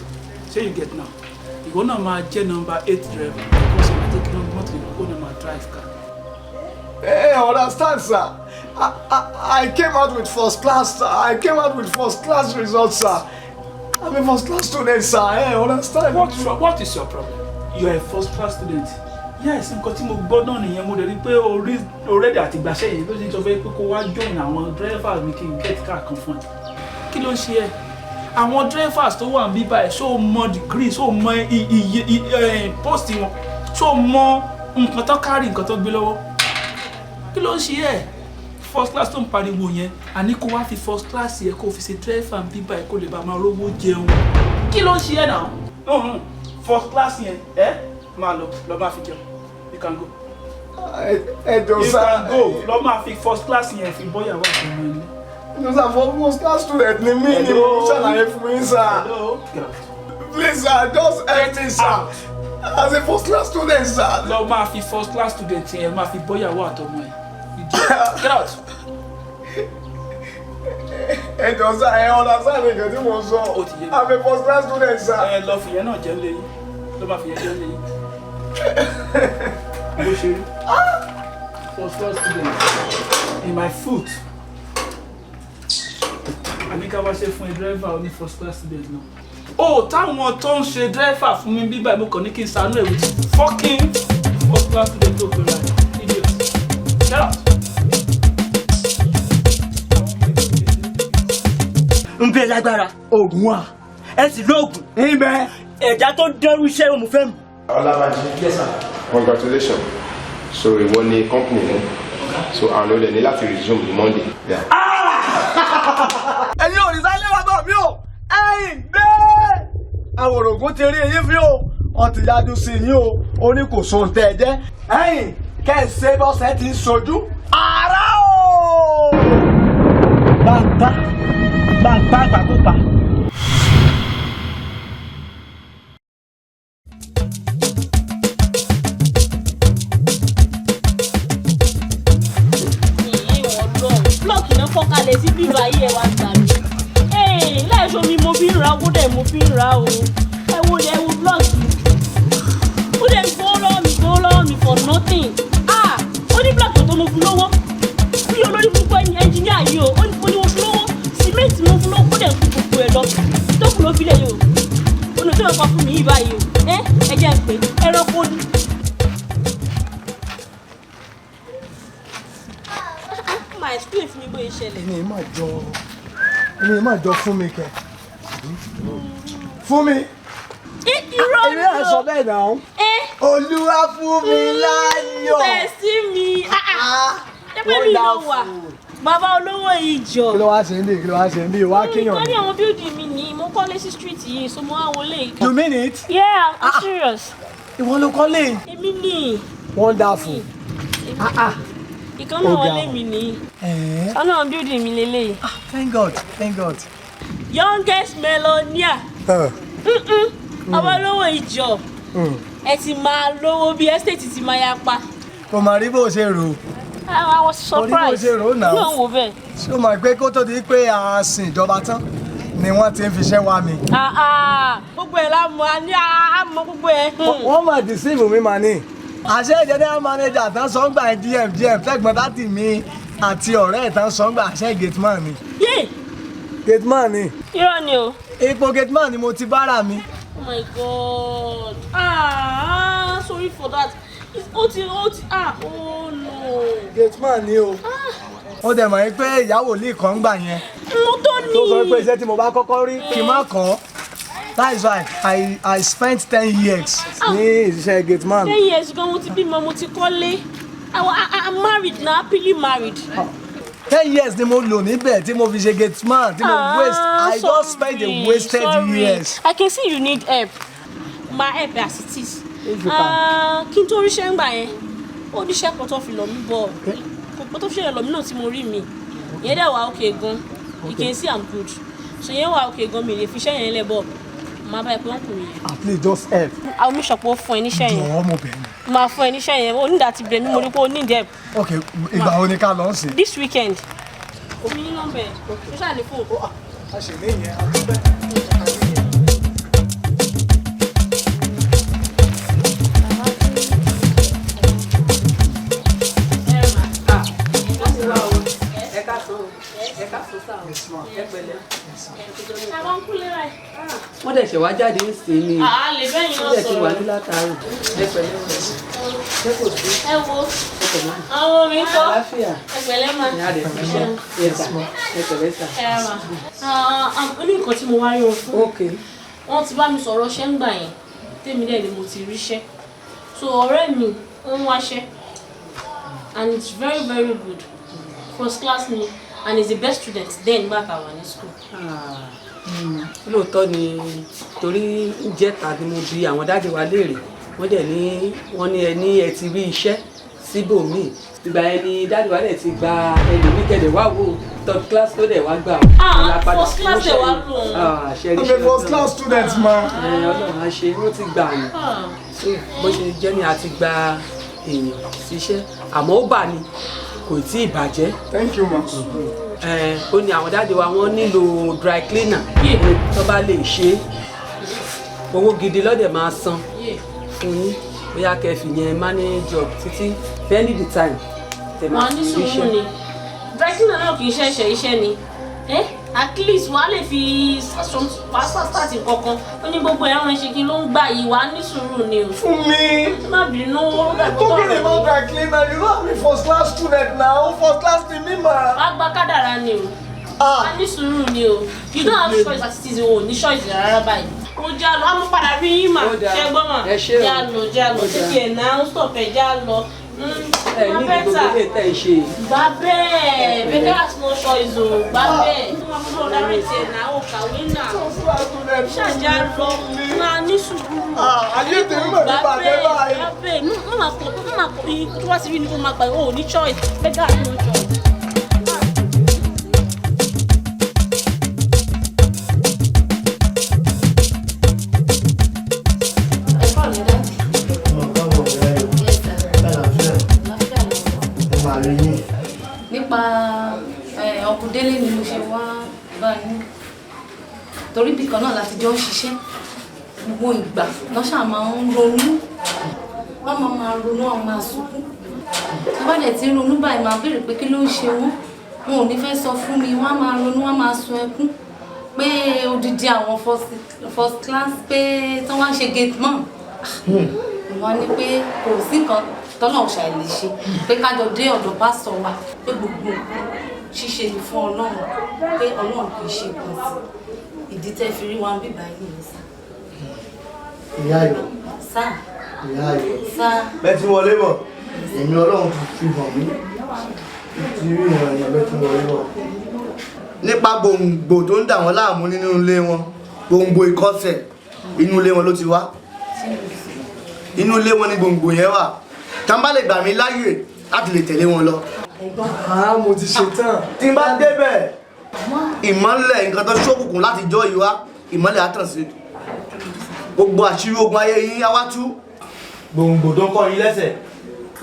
Ṣé you get now? Ìwọ náà máa jẹ́ number 8 driver. Because I'm taking on mọ́tò ìwọ náà máa drive car. Hey, understand sir. I came out with first class sir. I came out with first class results sir. I'm a first class student sir. Hey, understand? What is your problem? You are a first class student. Yes, nǹkan tí mo gbọ́ náà nìyẹn mo dẹ̀ rí pé already àti gbàṣẹ́ yìí ló ṣe ń sọ pé kó wá join àwọn drivers mi kí n get car kan fún ẹ. Kí ló ń ṣe ẹ́? Àwọn drivers tó wà níbí báyìí ṣó mọ degree ṣó mọ iye post wọn ṣó mọ nǹkan tó carry nǹkan tó gbé lọ́wọ́. Kí ló ń ṣe ẹ́? First class tó ń pariwo yẹn àní kó wá fi first class yẹ kó fi ṣe driver níbí báyìí kó lè bá máa rówó jẹun. Kí ló ń ṣe ẹ́ náà? First class yẹn máa lọ máa fi jẹun. You can go. Edo sir. You can go. Lọ máa fi first class yẹn fi bọ́yàwó àti ọmọ ilé. No sir, for first class student ni mí ni mo ṣàlàyé fún mi sir. Please sir, just help me sir. As a first class student sir. Lọ máa fi first class student yẹn máa fi bọ́yàwó àti ọmọ ẹ̀. Get out. Edo sir, ẹ understand nǹkan tí mo sọ. I'm a first class student sir. Lọ fìyẹn náà jẹ́ lẹ́yìn. Lọ máa fìyẹn jẹ́ lẹ́yìn. Bó ṣe rí. First class student in my foot. Àní ká wá ṣe fún a driver oní first class student náà. Táwọn tó ń ṣe driver fún mi bíbá ìmú kan ní kí n ṣàánú ẹ̀ with fucking first class student tó pẹ̀lú idiot. Get out. Ń bẹ lágbára. Oògùn wà. Ẹ sì lóògùn. Ibẹ̀. Ẹ̀já tó dẹrù iṣẹ́ òun fẹ́ mu. Olabaji. Yes sir. Congratulations. So ìwọ ni company ni. So àwọn olè ní láti resume ní Monday. Ẹ̀yin ò ní sáré wá bọ̀ mí o. Ẹ̀yin bẹ́ẹ̀. Àwọn òrògùn ti rí eyín fi o. Wọ́n ti yájú sí yín o. Ó ní kò sóhun tẹ́ ẹ jẹ́. Ẹ̀yin kẹ́sẹ̀ bọ́sẹ̀ ti ń sojú. Àrá o. Bàbá àgbàkúpa. kalẹ̀ sí bíbá yìí ẹ wá gbà mí. Láìsọ mi mo fi ń ra owó dẹ̀ mo fi ń ra o. Ẹ wo blog yìí. Ó dẹ̀ gbówó lọ́wọ́ mi for nothing. Ó ní blog tó mo fún lọ́wọ́. Bí olórí púpọ̀ ẹnjìníà yìí o, ó ní mo fún lọ́wọ́. Sìmẹ́ǹtì mo fún lọ́wọ́, ó dẹ̀ kú gbogbo ẹ̀ lọ. Tó kù ló fi lẹ̀ yìí o. Ó ní tó yẹ kó fún mi yìí báyìí o. Ẹ jẹ́ ń pè ẹranko ni. Explain fún mi bóyá ìṣẹ̀lẹ̀. Èmi máa jọ fún mi kẹ. Fún mi. Irọ́ ni o. Èmi náà sọ bẹ́ẹ̀ náà. Olúwa fún mi láyọ̀. Bẹ́ẹ̀ sí mi. Ẹgbẹ́ mi ló wà. Bàbá olówó ìjọ. Kí ló wá ṣe ń bí? Wá kíyàn. Wọ́n ní àwọn bíldì mi ní mo kọ́lé sí street yìí so mo wá wọlé. You mean it? Yeah, I'm serious. Ìwọ ló kọ́lé. Èmi ni. Wonderful. Ìkan náà wọlé mi ní. Ọlọ́run bíldì mi lélẹ̀. Thank God. Youngest millionaire. Ọmọ olówó ìjọ. Ẹ ti máa lówó bí estate ti máa yapa. Kò mà rí bó ṣe rò. I was surprised. Orí bó ṣe rò náà. Náà wò bẹ́ẹ̀. Ṣé o mọ̀ pé kó tó di pé a sìn ìjọba tán ni wọ́n ti ń fiṣẹ́ wá mi? Gbogbo ẹ̀ la mọ̀ ní àmọ́ gbogbo ẹ̀. Wọ́n máa deceive mi mà ní. Àṣẹ general manager tán sọ ń gbà DM tẹ́gbọ́n dátì mi àti ọ̀rẹ́ ẹ̀ tán sọ ń gbà àṣẹ gateman ni. Gateman ni. Irọ́ ni o. Ipò gateman ni mo ti bára mi. Oh my God. Sorry for that. Oh no. Gateman ni o. Ó dẹ̀ mọ̀ pé ìyàwó lè kàn ń gbà yẹn. Mo tó ní. Tó sọ pé iṣẹ́ tí mo bá kọ́kọ́ rí kí n má kàn. That is why I spent 10 years ní iṣẹ́ gateman. 10 years ago mo ti bímọ mo ti kọ́lé. I'm married now, happily married. 10 years ni mo lò níbẹ̀ tí mo fi ṣe gateman tí mo waste. I just spent the wasted years. I can see you need help. My help as it is. Kí n tó ríṣẹ́ ń gbà yẹn, ó díṣẹ́ kan tó fi lọ mí bọ̀. Kò tó fi ṣe lọ mí náà tí mo rí mi. Ìyẹn dẹ̀ wà okay gan. You can see I'm good. So yẹn wà okay gan mi lè fi iṣẹ́ yẹn lẹ̀ bọ̀. Màá bá ẹ pé wọ́n kù mí yẹn. Please just help. Àwọn oníṣọ̀pọ̀ fún ẹ níṣẹ́ yẹn. Jọ̀wọ́ mo bẹ̀ mí. Máa fún ẹ níṣẹ́ yẹn. Onídàá ti bẹ̀ mí mo rí pé o need help. Okay, ìgbà wo ni ká lọ sí? This weekend. Omi ní nọ́mbà ẹ̀. Ó ṣàlè fóònù. A ṣe ní ìyẹn àdúgbò. Wọ́n dẹ̀ ṣe wá jáde ń sìn ní. Lè bẹ́yìn náà sọ̀rọ̀. Wọ́n dẹ̀ ti wà ní látàrí. Ẹ pẹ̀lẹ́. Ẹ wo àwọn mi kọ́. Àlàáfíà. Ẹ pẹ̀lẹ́ ma. Ìyá rẹ̀ fi ṣe. Ẹ pẹ̀lẹ́ sà. Ẹ ma. Ó ní nǹkan tí mo wá rí wọn fún. Wọ́n ti bá mi sọ̀rọ̀ ṣẹ́ ń gbà yẹn. Tèmi dẹ̀ ni mo ti ríṣẹ́. So ọ̀rẹ́ mi ó ń wáṣẹ́. And it's very very good. First class ni. And he's the best student then back at our school. Lóòótọ́ ni torí ìjẹta ni mo bi àwọn dáàdì wa léèrè wọ́n dẹ̀ ní wọ́n ní ẹni ẹ ti rí iṣẹ́ síbòmíì ìgbà yẹn ni dáàdì wa dẹ̀ ti gba ẹlòmíì kẹ̀dẹ̀ wá wo third class tó dẹ̀ wá gbà first class dẹ̀ wá lò ó. First class student ma. Ọlọ́run á ṣe wọ́n ti gbà yín bó ṣe jẹ́ ni a ti gba èèyàn síṣẹ́ àmọ́ ó bà ní kò tí ì bàjẹ́. Thank you ma. Ó ní àwọn dáàdì wa wọ́n nílò dry cleaner tó bá lè ṣe owó gidi lọ́dẹ̀ máa san fún yín bóyá kẹfì yẹn manage job títí fairly the time tẹ máa fi iṣẹ́. Dry cleaner náà kì í ṣẹ̀ṣẹ̀ iṣẹ́ ni at least wàá lè fi start nǹkankan ó ní gbogbo ẹ̀rọ ìṣe kí ló ń gbà yìí wàá ní sùúrù ni o. Fún mi. Má bínú ó dàgbọ́ tọ̀rọ̀. Talking about dry cleaner you know I'm a first class student now first class ni mi ma. Wàá gba kádàrá ni o. Wàá ní sùúrù ni o. You don't have choice as it is o ní choice rárá báyìí. Ó já lọ àmọ́ padà rí yín mà ṣẹ́ gbọ́ mà já lọ títí ẹ̀ náà stop ẹ̀ já lọ. Ẹ ní gbogbo ilé tẹ̀ ṣe. Gbà bẹ́ẹ̀ better has no choice o gbà bẹ́ẹ̀. Mo máa fún ọ̀daràn tiẹ̀ náà ó kàwé náà. Ṣàjà lọ máa ní sùúrù. Ayé tèmi mọ̀ nípa àtẹ́ báyìí. Gbà bẹ́ẹ̀ mo máa kọ́ tó wá sí rí ni mo máa gbà ó ní choice better has no choice. nípa ọkùnrin Délé ni mo ṣe wá báyìí torí bí kan náà láti jọ ń ṣiṣẹ́ gbogbo ìgbà lọ́ṣà máa ń ronú wọ́n máa ronú àwọn máa sunkún tó bá dẹ̀ ti ronú báyìí máa béèrè pé kí ló ń ṣe wọ́n wọn ò ní fẹ́ sọ fún mi wọ́n á máa ronú wọ́n á máa sun ẹkún pé odidi àwọn first class pé tí wọ́n á ṣe gate man wọ́n ní pé kò sí nǹkan tọ́nà ọ̀ṣà lè ṣe pé kájọ dé ọ̀dọ̀ pásítọ̀ wa pé gbogbo ṣíṣe ni fún Ọlọ́run pé Ọlọ́run kì í ṣe nǹkan sí ìdí tẹ́ fi rí wọn bíbá yìí nìyẹn sá. ìyá ayọ̀ sá. ìyá ayọ̀ sá. bẹ́ẹ̀ tí wọlé bọ̀ èmi Ọlọ́run ti fi hàn mí ti rí ìrìn àyàn bẹ́ẹ̀ tí wọlé bọ̀. nípa gbòǹgbò tó ń dà wọ́n láàmú nínú ilé wọn gbòǹgbò ìkọsẹ̀ inú ilé wọn ló ti wá inú ilé wọn ni gbòǹgbò yẹn wà tá n bá lè gbà mí láyè láti lè tẹ̀lé wọn lọ. mo ti ṣe tán. tí n bá débẹ̀ ìmọ́lẹ̀ nǹkan tó ṣókùnkùn láti jọ ìwá ìmọ́lẹ̀ àtàn sí gbogbo àṣírí ogun ayé yín á wá tú gbòǹgbò tó ń kọ́ yín lẹ́sẹ̀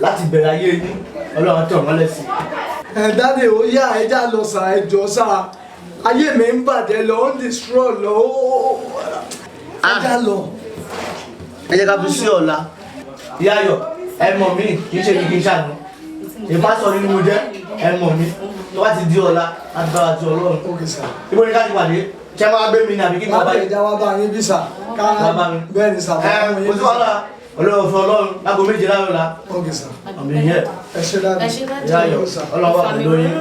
láti bẹ̀rẹ̀ ayé yín Ọlọ́run tẹ̀ wọ́n lẹ́sìn. Dáde ó yá ẹja lọ sà ẹjọ́ sà ayé mi ń bàjẹ́ lọ ó ń destroy lọ ẹja lọ. ẹ jẹ́ ká fi sí ọ̀la ìyá ayọ̀ ẹ mọ̀ mí kì í ṣe kí n ṣàánú ìbásọ̀ nínú mo jẹ́ ẹ mọ̀ mí tó bá ti di ọ̀la láti bá wa ti Ọlọ́run. ibo ni ká ti pàdé ṣé máa gbé mi ní àbí kí n máa bá yìí. má bẹ̀rẹ̀ já wá bá yín bí sà ká bẹ́ẹ̀ ni sà ẹ kò sí wàhálà Ọlọ́run fún Ọlọ́run lágbo méje láàárọ̀ la. àmì yẹ ẹ ṣe dáadáa ìyá ayọ̀ Ọlọ́run wà pẹ̀lú yín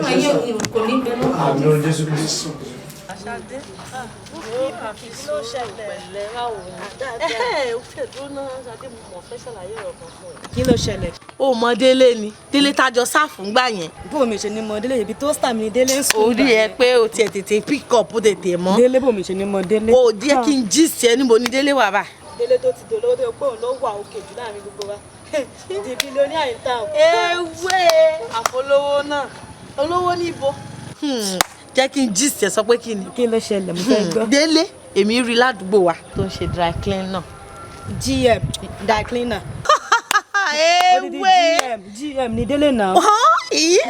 àmì lórí Jésù Kristi. Kí ló ṣẹlẹ̀? O mọ Délé ni Délé tájọ sáfù ńgbà yẹn. Bó mi ṣe ni mọ Délé ibi tó sà mí Délé ń sùn. Orí ẹ pé o tiẹ̀ tètè pick up tètè mọ́. Délé bó mi ṣe ni mọ Délé. O díẹ̀ kí n jí sí ẹ níbo ni Délé wà bá. Délé tó ti dolówó tó pé òun ló wà òkè jù láàrin gbogbo wa. Ìdí bílíọ̀nì in town. Ewé àfolówó náà olówó níbo. Jẹ́ kí n jí sí ẹ sọ pé kí ni. Kí ló ṣẹlẹ̀ mo fẹ́ gbọ́. Délé èmi rí ládùúgbò wa tó ń ṣe dry clean náà. GM dry cleaner. GM ni Délé náà.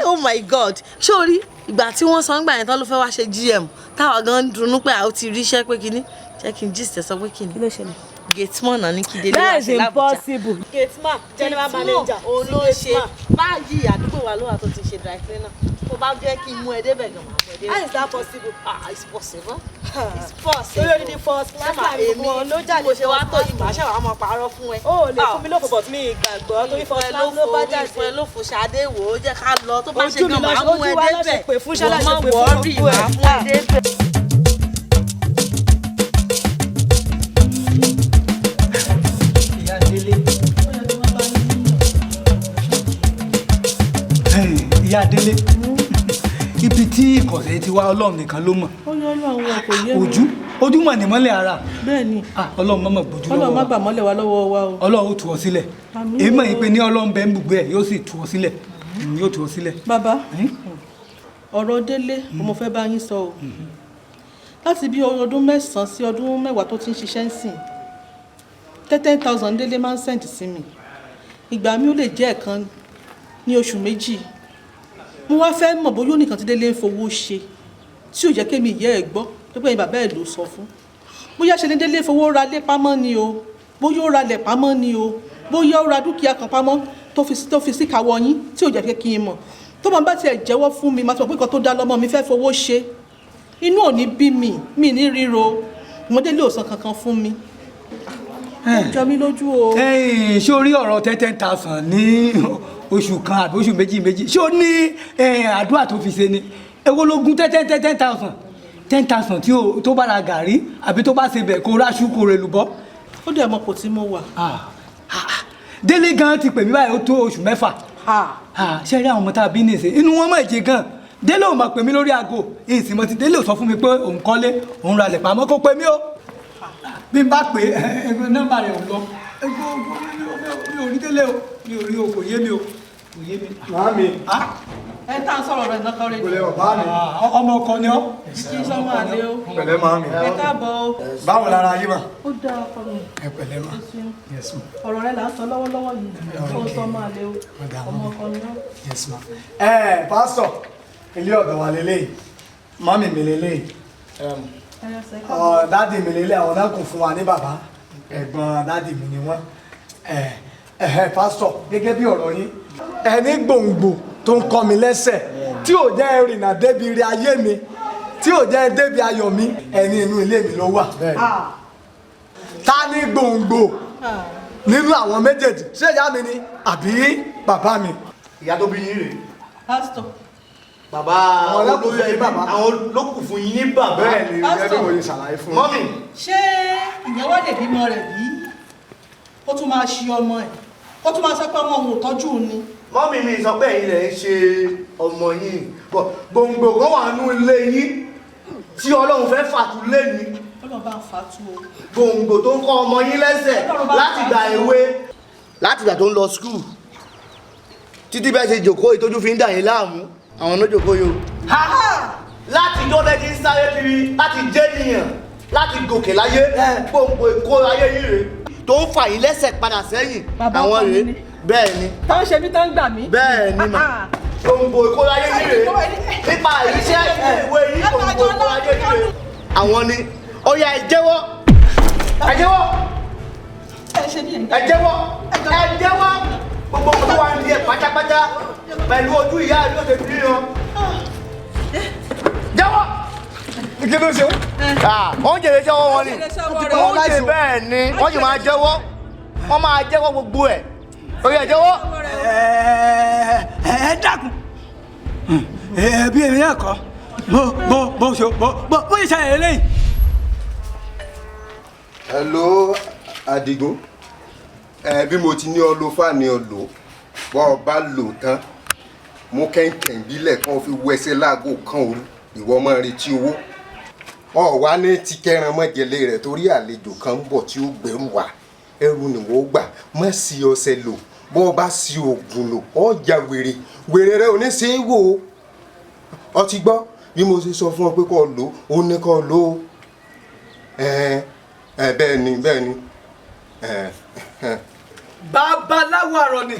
Oh my God sórí ìgbà tí wọ́n sọ nígbà yẹn tán ló fẹ́ wá ṣe GM táwa gan ń dunnú pé àwọn ti ríṣẹ́ pé kíní jẹ́ kí n jí sí ẹ sọ pé kíni. Kí ló ṣẹlẹ̀? Gateman náà ní kí Délé wá ṣe l'Abuja. That is impossible. Gateman general manager òun ló ṣe báyìí àdúgbò wa ló wà tó ti ṣe dry cleaner tó bá jẹ́ kí n mú ẹ débẹ̀ gan máa mú ẹ débẹ̀. How is that possible? It's possible. It's possible. Lórí di first class time wọn ló jáde mo ṣe wá tó yìí màá ṣàwọn àmọ́ parọ́ fún ẹ. O lè fún mi lófo but mi ìgbàgbọ́ torí first class ló bá jáde. ìfún ẹ ló fò ṣadé wò ó jẹ́ ká lọ tó bá ṣe gan máa mú ẹ ojú wa lọ́sẹ̀ pé fún ṣáláṣí wọ́n pé máa fún wọ́ọ̀rì gbogbo ẹ̀. máa mú ẹ débẹ̀. ìyá Délé ibi tí ìkọ̀sẹ̀ ti wá Ọlọ́run nìkan ló mọ̀ ojú mọ̀ ní mọ́lẹ̀ ara bẹ́ẹ̀ni Ọlọ́run mọ̀mọ̀ gbójú lọ́wọ́ Ọlọ́run má gbà mọ́lẹ̀ wa lọ́wọ́ wa o Ọlọ́run ó tú ọ sílẹ̀ èyí mọ̀ yìí pé ní Ọlọ́run bẹ́ẹ̀ ń bùgbé ẹ̀ yóò sì tú ọ sílẹ̀ yóò tú ọ sílẹ̀. bàbá ọ̀rọ̀ Délé mo fẹ́ bá yín sọ o láti bí ọdún 9 sí ọdún 10 tó ti ń ṣiṣẹ́ ń sìn 10,000 Délé máa ń sẹ́ǹtì sí mi ìgbà mi ó lè jẹ́ ẹ̀kan ní oṣù méjì mo wá fẹ́ mọ̀ bóyá nìkan tí Délé ń fowó ṣe tí ò jẹ́ kémi ìyá ẹ̀ gbọ́ tó pé bàbá ẹ̀ ló sọ fún bóyá ṣe ní Délé fowó ra lé pamọ́ ni o bóyá ó ra lẹ̀ pamọ́ ni o bóyá ó ra dúkìá kan pamọ́ tó fi sí kàwọ́ yín tí ò jẹ́ kí n mọ̀ tó máa bá tiẹ̀ jẹ́wọ́ fún mi máa sọ pé nǹkan tó dá lọ́mọ mi fẹ́ fowó ṣe inú ò ní bí mi ní ríro ìmọ̀ Délé ò san kankan fún mi jọ mí lójú o. ṣé o rí ọ̀rọ̀ 10,000 ní oṣù kan àbí oṣù méjì ṣé o ní àdúrà tó fi ṣe ni èwo ló gún 10,000 tí tó bá ra gàrí àbí tó bá ṣe bẹ̀ kó ráṣú kó rẹ̀ lùbọ́. ó dẹ̀ mọ̀ kò tí mo wà. Délé gan ti pè mí báyìí ó tó oṣù 6. ṣé rí àwọn ọmọ tá a bí ní ìsìn inú wọn mọ̀ èjì gan Délé ò máa pè mí lórí aago ìsìn mọ́ ti Délé ò sọ fún mi pé òun kọ́lé òun ra lẹ̀ pamọ́ kó pè mí o bí n bá pè ẹgbẹ́ nọ́mbà rẹ̀ ò lọ mi ò rí Délé o mi ò rí o kò yé mi o kò yé mi. Màámi. ẹ tá à ń sọ̀rọ̀ rẹ̀ lọ́kọ́ rẹ̀. Pẹ̀lẹ́ bàbá mi. ọmọ ọkọ ni ọ́. kí n sọ́mọ́ àlè o. Pẹ̀lẹ́ màámi. ẹ káàbọ̀ o. Báwo lára yín mà? ó dáa ọkọ mi. Ẹ pẹ̀lẹ́ mà. Yes ma. ọ̀rọ̀ rẹ̀ là ń sọ lọ́wọ́lọ́wọ́ yìí kó sọ́mọ́ àlè o ọmọ ọkọ ni ọ́. Yes ma. Pásítọ̀ ilé ọ̀dọ̀ wa lélẹ́yìí mọ́mì mi lélẹ̀ dáàdì mi lélẹ̀ àwọn náà kò fún wa ní bàbá ẹ̀gbọ́n dáàdì mi ni wọ́n pásítọ̀ gẹ́gẹ́ bí ọ̀rọ̀ yín ẹni gbòǹgbò tó ń kọ́ mi lẹ́sẹ̀ tí ò jẹ́ ìrìnà débi ire ayé mi tí ò jẹ́ débi ayọ̀ mi ẹni inú ilé mi ló wà ta ni gbòǹgbò nínú àwọn méjèèjì ṣé ìyá mi ni àbí bàbá mi. ìyá tó bí yín rèé. pásítọ̀. bàbá olóyè bàbá àwọn lókù fún yín ní bàbá. bẹ́ẹ̀ ni ìyá bí mo lè ṣàlàyé fún yín. mọ́mì. ṣé ìyẹn wá lè bímọ rẹ̀ bí ó tún máa ṣe ọmọ ẹ̀ ó tún máa sọ pé ọmọ òun ò tọ́jú òun ni. mọ́mì mi sọ pé ẹ̀yin lẹ̀ ń ṣe ọmọ yìí gbòǹgbò kan wà nínú ilé yín tí ọlọ́run fẹ́ fàtú lé ní. ọlọ́run bá ń fàtú o. gbòǹgbò tó ń kọ́ ọmọ yín lẹ́sẹ̀ láti gbà èwe láti gbà tó ń lọ skul títí bẹ́ẹ̀ ṣe jòkó ìtọ́jú fi ń dà yín láàmú àwọn ló jòkó yìí o. láti tó bẹ́ẹ̀ ti ń sáré kiri láti jẹ́ nìyàn láti gòkè láyé gbòǹgbò èkó ayé yìí rèé tó ń fà yín lẹ́sẹ̀ padà sẹ́yìn àwọn rèé bẹ́ẹ̀ ni. tó ń ṣe mí tó ń gbà mí. bẹ́ẹ̀ ni mà gbòǹgbò èkó ayé yìí rèé nípa iṣẹ́ ìwé yìí gbòǹgbò èkó ayé yìí rèé àwọn ni ó yá ẹ jẹ́wọ́ ẹ jẹ́wọ́ ẹ jẹ́wọ́ ẹ jẹ́wọ́ gbogbo ọmọ tó wà ní ẹ pátápátá pẹ̀lú ojú ìyá ẹ ló ṣe fi hàn jẹ́wọ́. kí ló ṣe wọ́n jèrè jẹ́wọ́ wọn ni wọ́n jèrè bẹ́ẹ̀ ni wọ́n yìí máa jẹ́wọ́ wọ́n máa jẹ́wọ́ gbogbo ẹ̀ ó yá jẹ́wọ́. ẹ dákun bí èmi náà kọ́ bó ṣe ṣàyẹ̀ lẹ́yìn. hello Adigun bí mo ti ní ọ lo fáàní ọ lò bọ́ ọ bá lò tán mú kẹ̀kẹ́ ìbílẹ̀ kan fi wẹsẹ̀ láago kan òru ìwọ máa retí owó ọ wá ní ti kẹran mọ́jẹlé rẹ̀ torí àlejò kan ń bọ̀ tí ó gbẹ̀rù wá ẹrù ni wọ́n gbà má sí ọṣẹ lò bọ́ ọ bá sí oògùn lò ọ jà wèrè wèrè rẹ ò ní ṣe é wò ó ti gbọ́ bí mo ṣe sọ fún ọ pé kó lò ó ní kó lò ó bẹ́ẹ̀ ni bẹ́ẹ̀ ni. babaláwo àrọ̀nì.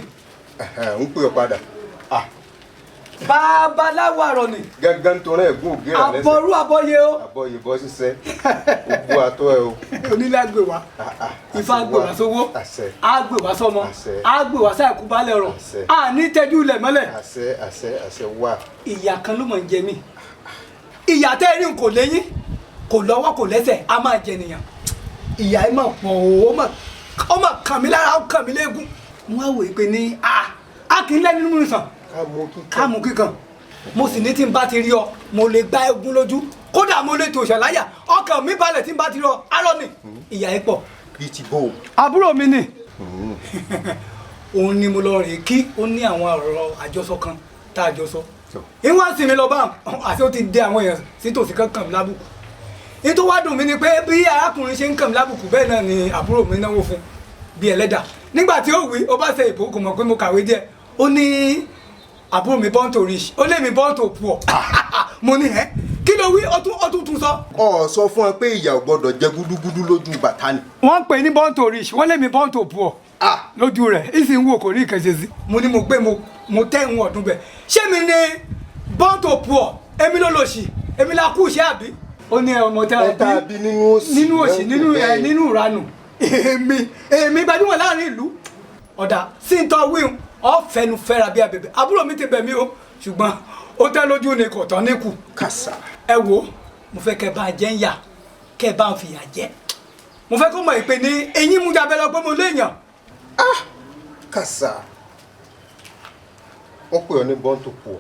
ń pè ọ padà. babaláwo àrọ̀nì. gángan torí ẹ̀gbọ́n ògé rẹ̀ lẹ́sẹ̀. àbọ̀rú àbọ̀yé o. àbọ̀yé bọ́ ṣiṣẹ́ gbogbo àtọ́ ẹ o. onílé gbé wa ifá gbé wa sówó á gbé wa sọmọ á gbé wa sáà kú balẹ̀ ọ̀rọ̀ á ní tẹ́jú ilẹ̀ mọ́lẹ̀. àṣẹ wà. ìyà kan ló mọ̀ ń jẹ mí ìyà tẹ́ rí n kò léyìn kò lọ́wọ́ kò lẹ́sẹ̀ á máa jẹ nìyàn ìyá ẹ mà pọ̀ ó mà kàn mí lára ó kàn mí léegun wọ́n á wò pé ní a kì í lẹ́nu nínú ìsàn ká mú kíkan mo sì ní tí n bá ti rí ọ mo lè gbá egun lójú kódà mo lè tò ṣàláyà ọkàn mi balẹ̀ tí n bá ti rí ọ Àrọ̀nì ìyá ẹ pọ̀. bí ti bò. àbúrò mi ni òun ni mo lọ rè kí ó ní àwọn ọ̀rọ̀ àjọsọ kan tá a jọ sọ ìwọ́n sì mi lọ bá àti ó ti dé àwọn èèyàn sítòsí kankan mi lábùkù ní tó wá dùn mí ni pé bí arákùnrin ṣe ń kàn mí lábùkù bẹ́ẹ̀ náà ni àbúrò mi náwó fún bí ẹlẹ́dà nígbà tí ó wí ó bá ṣe ìbò kò mọ̀ pé mo kàwé díẹ̀ ó ní àbúrò mi born to rich ó lé mi born to poor mo ní ẹ kí ló wí ó tún sọ. ọ sọ fún ẹ pé ìyà ò gbọdọ̀ jẹ gúdúgúdú lójú bàtà ni. wọ́n ń pè ní born to rich wọ́n lé mi born to poor lójú rẹ̀ ìsìn wò kò rí ìkẹsẹ̀ sí. mo ní mo gbé mo tẹ́ ìwọ̀n ọdún bẹ̀ ṣé mi ní born to poor èmi ló lò sí èmi la kú iṣẹ́ àbí ó ní ọmọ tẹ ọ bí nínú òsì nínú ìranù èmi gbajúmọ̀ láàrin ìlú ọ̀dà sí ń tọ́ wíhun ọ̀fẹ́nu fẹ́ra bí abẹ̀bẹ̀ àbúrò mi ti bẹ̀ mí o ṣùgbọ́n ó tẹ́ lójú ni kò tán níkù kàṣà ẹ wo mo fẹ́ kẹ́ bá jẹ́ ń yà kẹ́ bá ń fìyà jẹ́ mo fẹ́ kó mọ̀ ìpè ní eyín mú jabẹ́ lọ pé mo léèyàn. kàṣà ó pè ọ ní bọ́ńtò pọ̀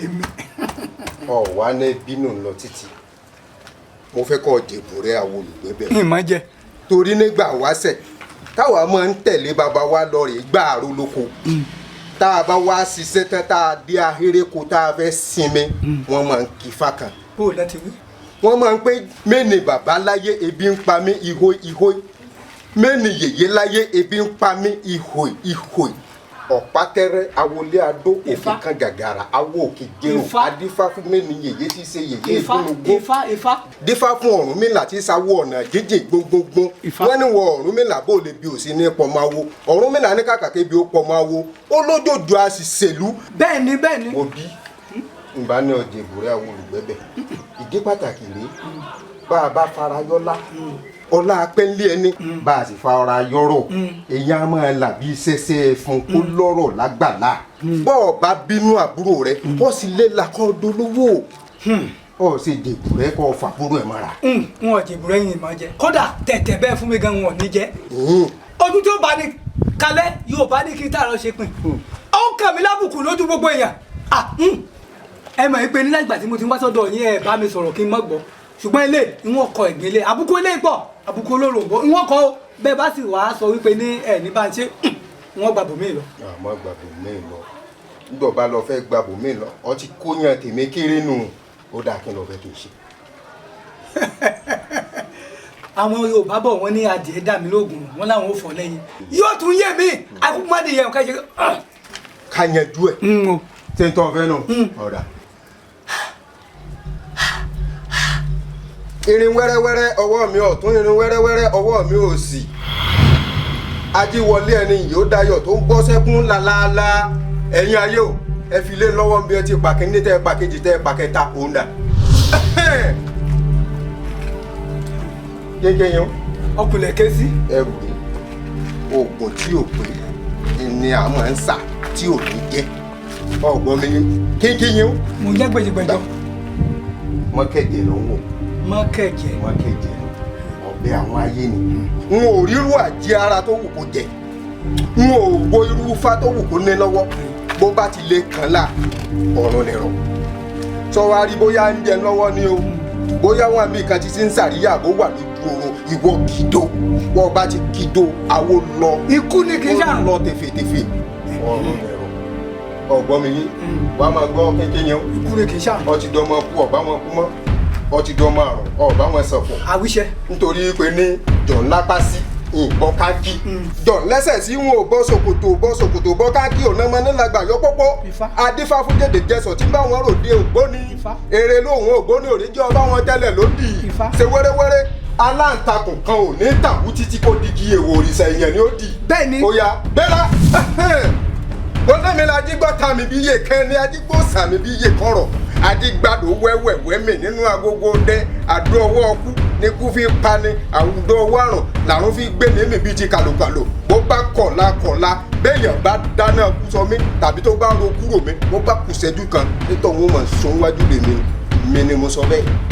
èmi ọ wà ní bínú lọ títí mo fẹ́ kọ́ dìbò rẹ àwọn olùgbé bẹ̀rẹ̀. ìmọ̀ jẹ. torí nígbà wáṣẹ̀ táwa máa ń tẹ̀lé bàbá wa lọ rè gbà àrò lóko tá a bá wá ṣiṣẹ́ tán tá a dé ahéreko tá a fẹ́ sinmi wọ́n máa ń kí fákan. bó o láti wí. wọ́n máa ń pé mẹ́ni bàbá láyé ebi ń pa mí ihò mẹ́ni yèyé láyé ebi ń pa mí ihò ọ̀pátẹ́rẹ́ awolé adó òkè kan gàgàrà awó òkè jẹun adífá fún mẹ́ni yèyé tí ṣe yèyé ìgbónúgbó dífá fún Ọ̀rúnmìlà tí sáwó ọ̀nà jíjìn gbóngbóngbó wọ́n ní wọ Ọ̀rúnmìlà bó lè bí òsì ní pọ̀máwó Ọ̀rúnmìlà ní kàkà kébi ó pọ̀máwó ó lójoojú a sì ṣèlú. bẹ́ẹ̀ni òbí ìbá ní ọjà ìbúrẹ́ àwọn olùgbẹ́bẹ̀ ìdí pàtàkì rèé bá a bá fara yọ́lá ọlá apẹ́ńlé ẹni bá a sì fara yọ́rọ̀ èèyàn á máa là bí sẹ́sẹ́ fún kó lọ́rọ̀ lágbàlá bọ́ọ̀ bá bínú àbúrò rẹ ó sì lè làkọ́ dolówó ó sì jèbùrẹ́ kọ́ fàbúrò ẹ̀ mọ́ra. wọn jèbùrẹ́ yìí máa jẹ kódà tẹ̀tẹ̀ bẹ́ẹ̀ fún mi gan wọn ò ní jẹ ọdún tí ó bá ní kalẹ̀ yóò bá ní kí n tààrọ̀ ṣe pin ó ń kàn mí lábùkù lójú gbogbo èèyàn ẹ mọ̀ pé nígbà ìgbà tí mo ti ń wá sọ́dọ̀ yín ẹ bá mi sọ̀rọ̀ kí n má gbọ́ ṣùgbọ́n ilé ìwọ̀n kọ ìgbélé àbùkù ilé pọ̀ àbùkù olóròǹbó ìwọ̀n kọ bẹ́ẹ̀ bá sì wàá sọ wípé ní ẹ̀ ní bá ń ṣe wọ́n gbàbò mí lọ. àmọ́ gbàbò mí lọ nígbà bá lọ fẹ́ gbàbò mí lọ ọtí kóyàn tèmi kéré nù ó dáa kí n lọ fẹ́ kí n ṣe. àwọn Yorùbá bọ̀ wọ́n ní adìẹ dà mí lóògùn wọn láwọn ò fọ́ lẹ́yìn yóò tún yé mi akúkú má dìyẹ nǹkan ṣe. ká yanjú ẹ ṣé n tọ́ fẹ́ nù ọ̀dà. irin wẹ́rẹ́wẹ́rẹ́ ọwọ́ mi ọ̀tún irin wẹ́rẹ́wẹ́rẹ́ ọwọ́ mi òsì ajíwọlé ẹni yìí ó dayọ̀ tó ń bọ́ sẹ́kún làlàálá ẹ̀yin ayé o ẹ fi lé lọ́wọ́ bí ẹ ti pàkíní tẹ́ ẹ pàkejì tẹ́ ẹ pàkẹta òun dà. kéńké yẹn ọkùnrin ké sí. ẹrù rẹ oògùn tí ò pé ni a máa ń sà tí ò ní jẹ ọgbọ́n mi kéńké yẹn. mo jẹ́ gbèjìgbèjọ. mọ́kẹ́jẹ ló ń wò. mọ́kẹ́jẹ. mọ́kẹ́jẹ ọbẹ̀ àwọn ayé ni. n ò ríru àjí ara tó wù kó jẹ n ò wo irú ifá tó wù kó ní lọ́wọ́ bó bá ti lè kàn lá ọ̀run lè rọ̀ sọ wá rí bóyá ń jẹ lọ́wọ́ ni o bóyá wọn àmì kan ti ń sàríyá bó wà lójú oorun ìwọ kìdó wọn bá ti kìdó àwo lọ ikú ní kí n ṣàrùn lọ tẹfẹtẹfẹ ọ̀run lè rọ̀ ọgbọ́n mi yín wàá máa gbọ́ kéńké yẹn ikú ní kí n ṣàrùn ọtí dán máa kú ọ̀bá wọn kú mọ́ ọtí dán máa rùn ọ̀bá wọn sọ̀fọ̀ àwíṣẹ nítorí pé ní jọ̀ọ́ lápá sí ìbọn káàkì jọ̀ọ́ lẹ́sẹ̀ sí wọn ò bọ́ ṣòkòtò bọ́ káàkì ọ̀nà ọmọ nílàgbà yọ pọ́pọ́ adífá fún jèdè jẹsọ̀ tí bá wọn ròde ògbóni èrè lóhùn ògbóni òríjọ́ ọba wọn tẹ́lẹ̀ lódì ṣe wẹ́rẹ́wẹ́rẹ́ aláǹtakùn kan ò ní tàwú títí kó digi èwo òrìṣà èèyàn ni ó di bẹ́ẹ̀ni ó yá bẹ́lá wọ́n lé mi la ajígbọ́ ta mi bí iye kẹ́ni ajígbọ́ sà mi bí iye kọ́rọ̀ adigbado wẹ́wẹ́wẹ́ mi nínú agogo dẹ́ àdó ọwọ́ ọkú ní kú fi pa ni àwùjọ ọwọ́ àrùn làrún fi gbé ní mi bíi ti kàlòkàlò bó bá kọ̀la béèyàn bá dáná kú sọ mí tàbí tó bá ro kúrò mi bó bá kù ṣẹ́jú kan nítorí wọn mọ̀ sọ wájú lè mi ni mo sọ bẹ́ẹ̀.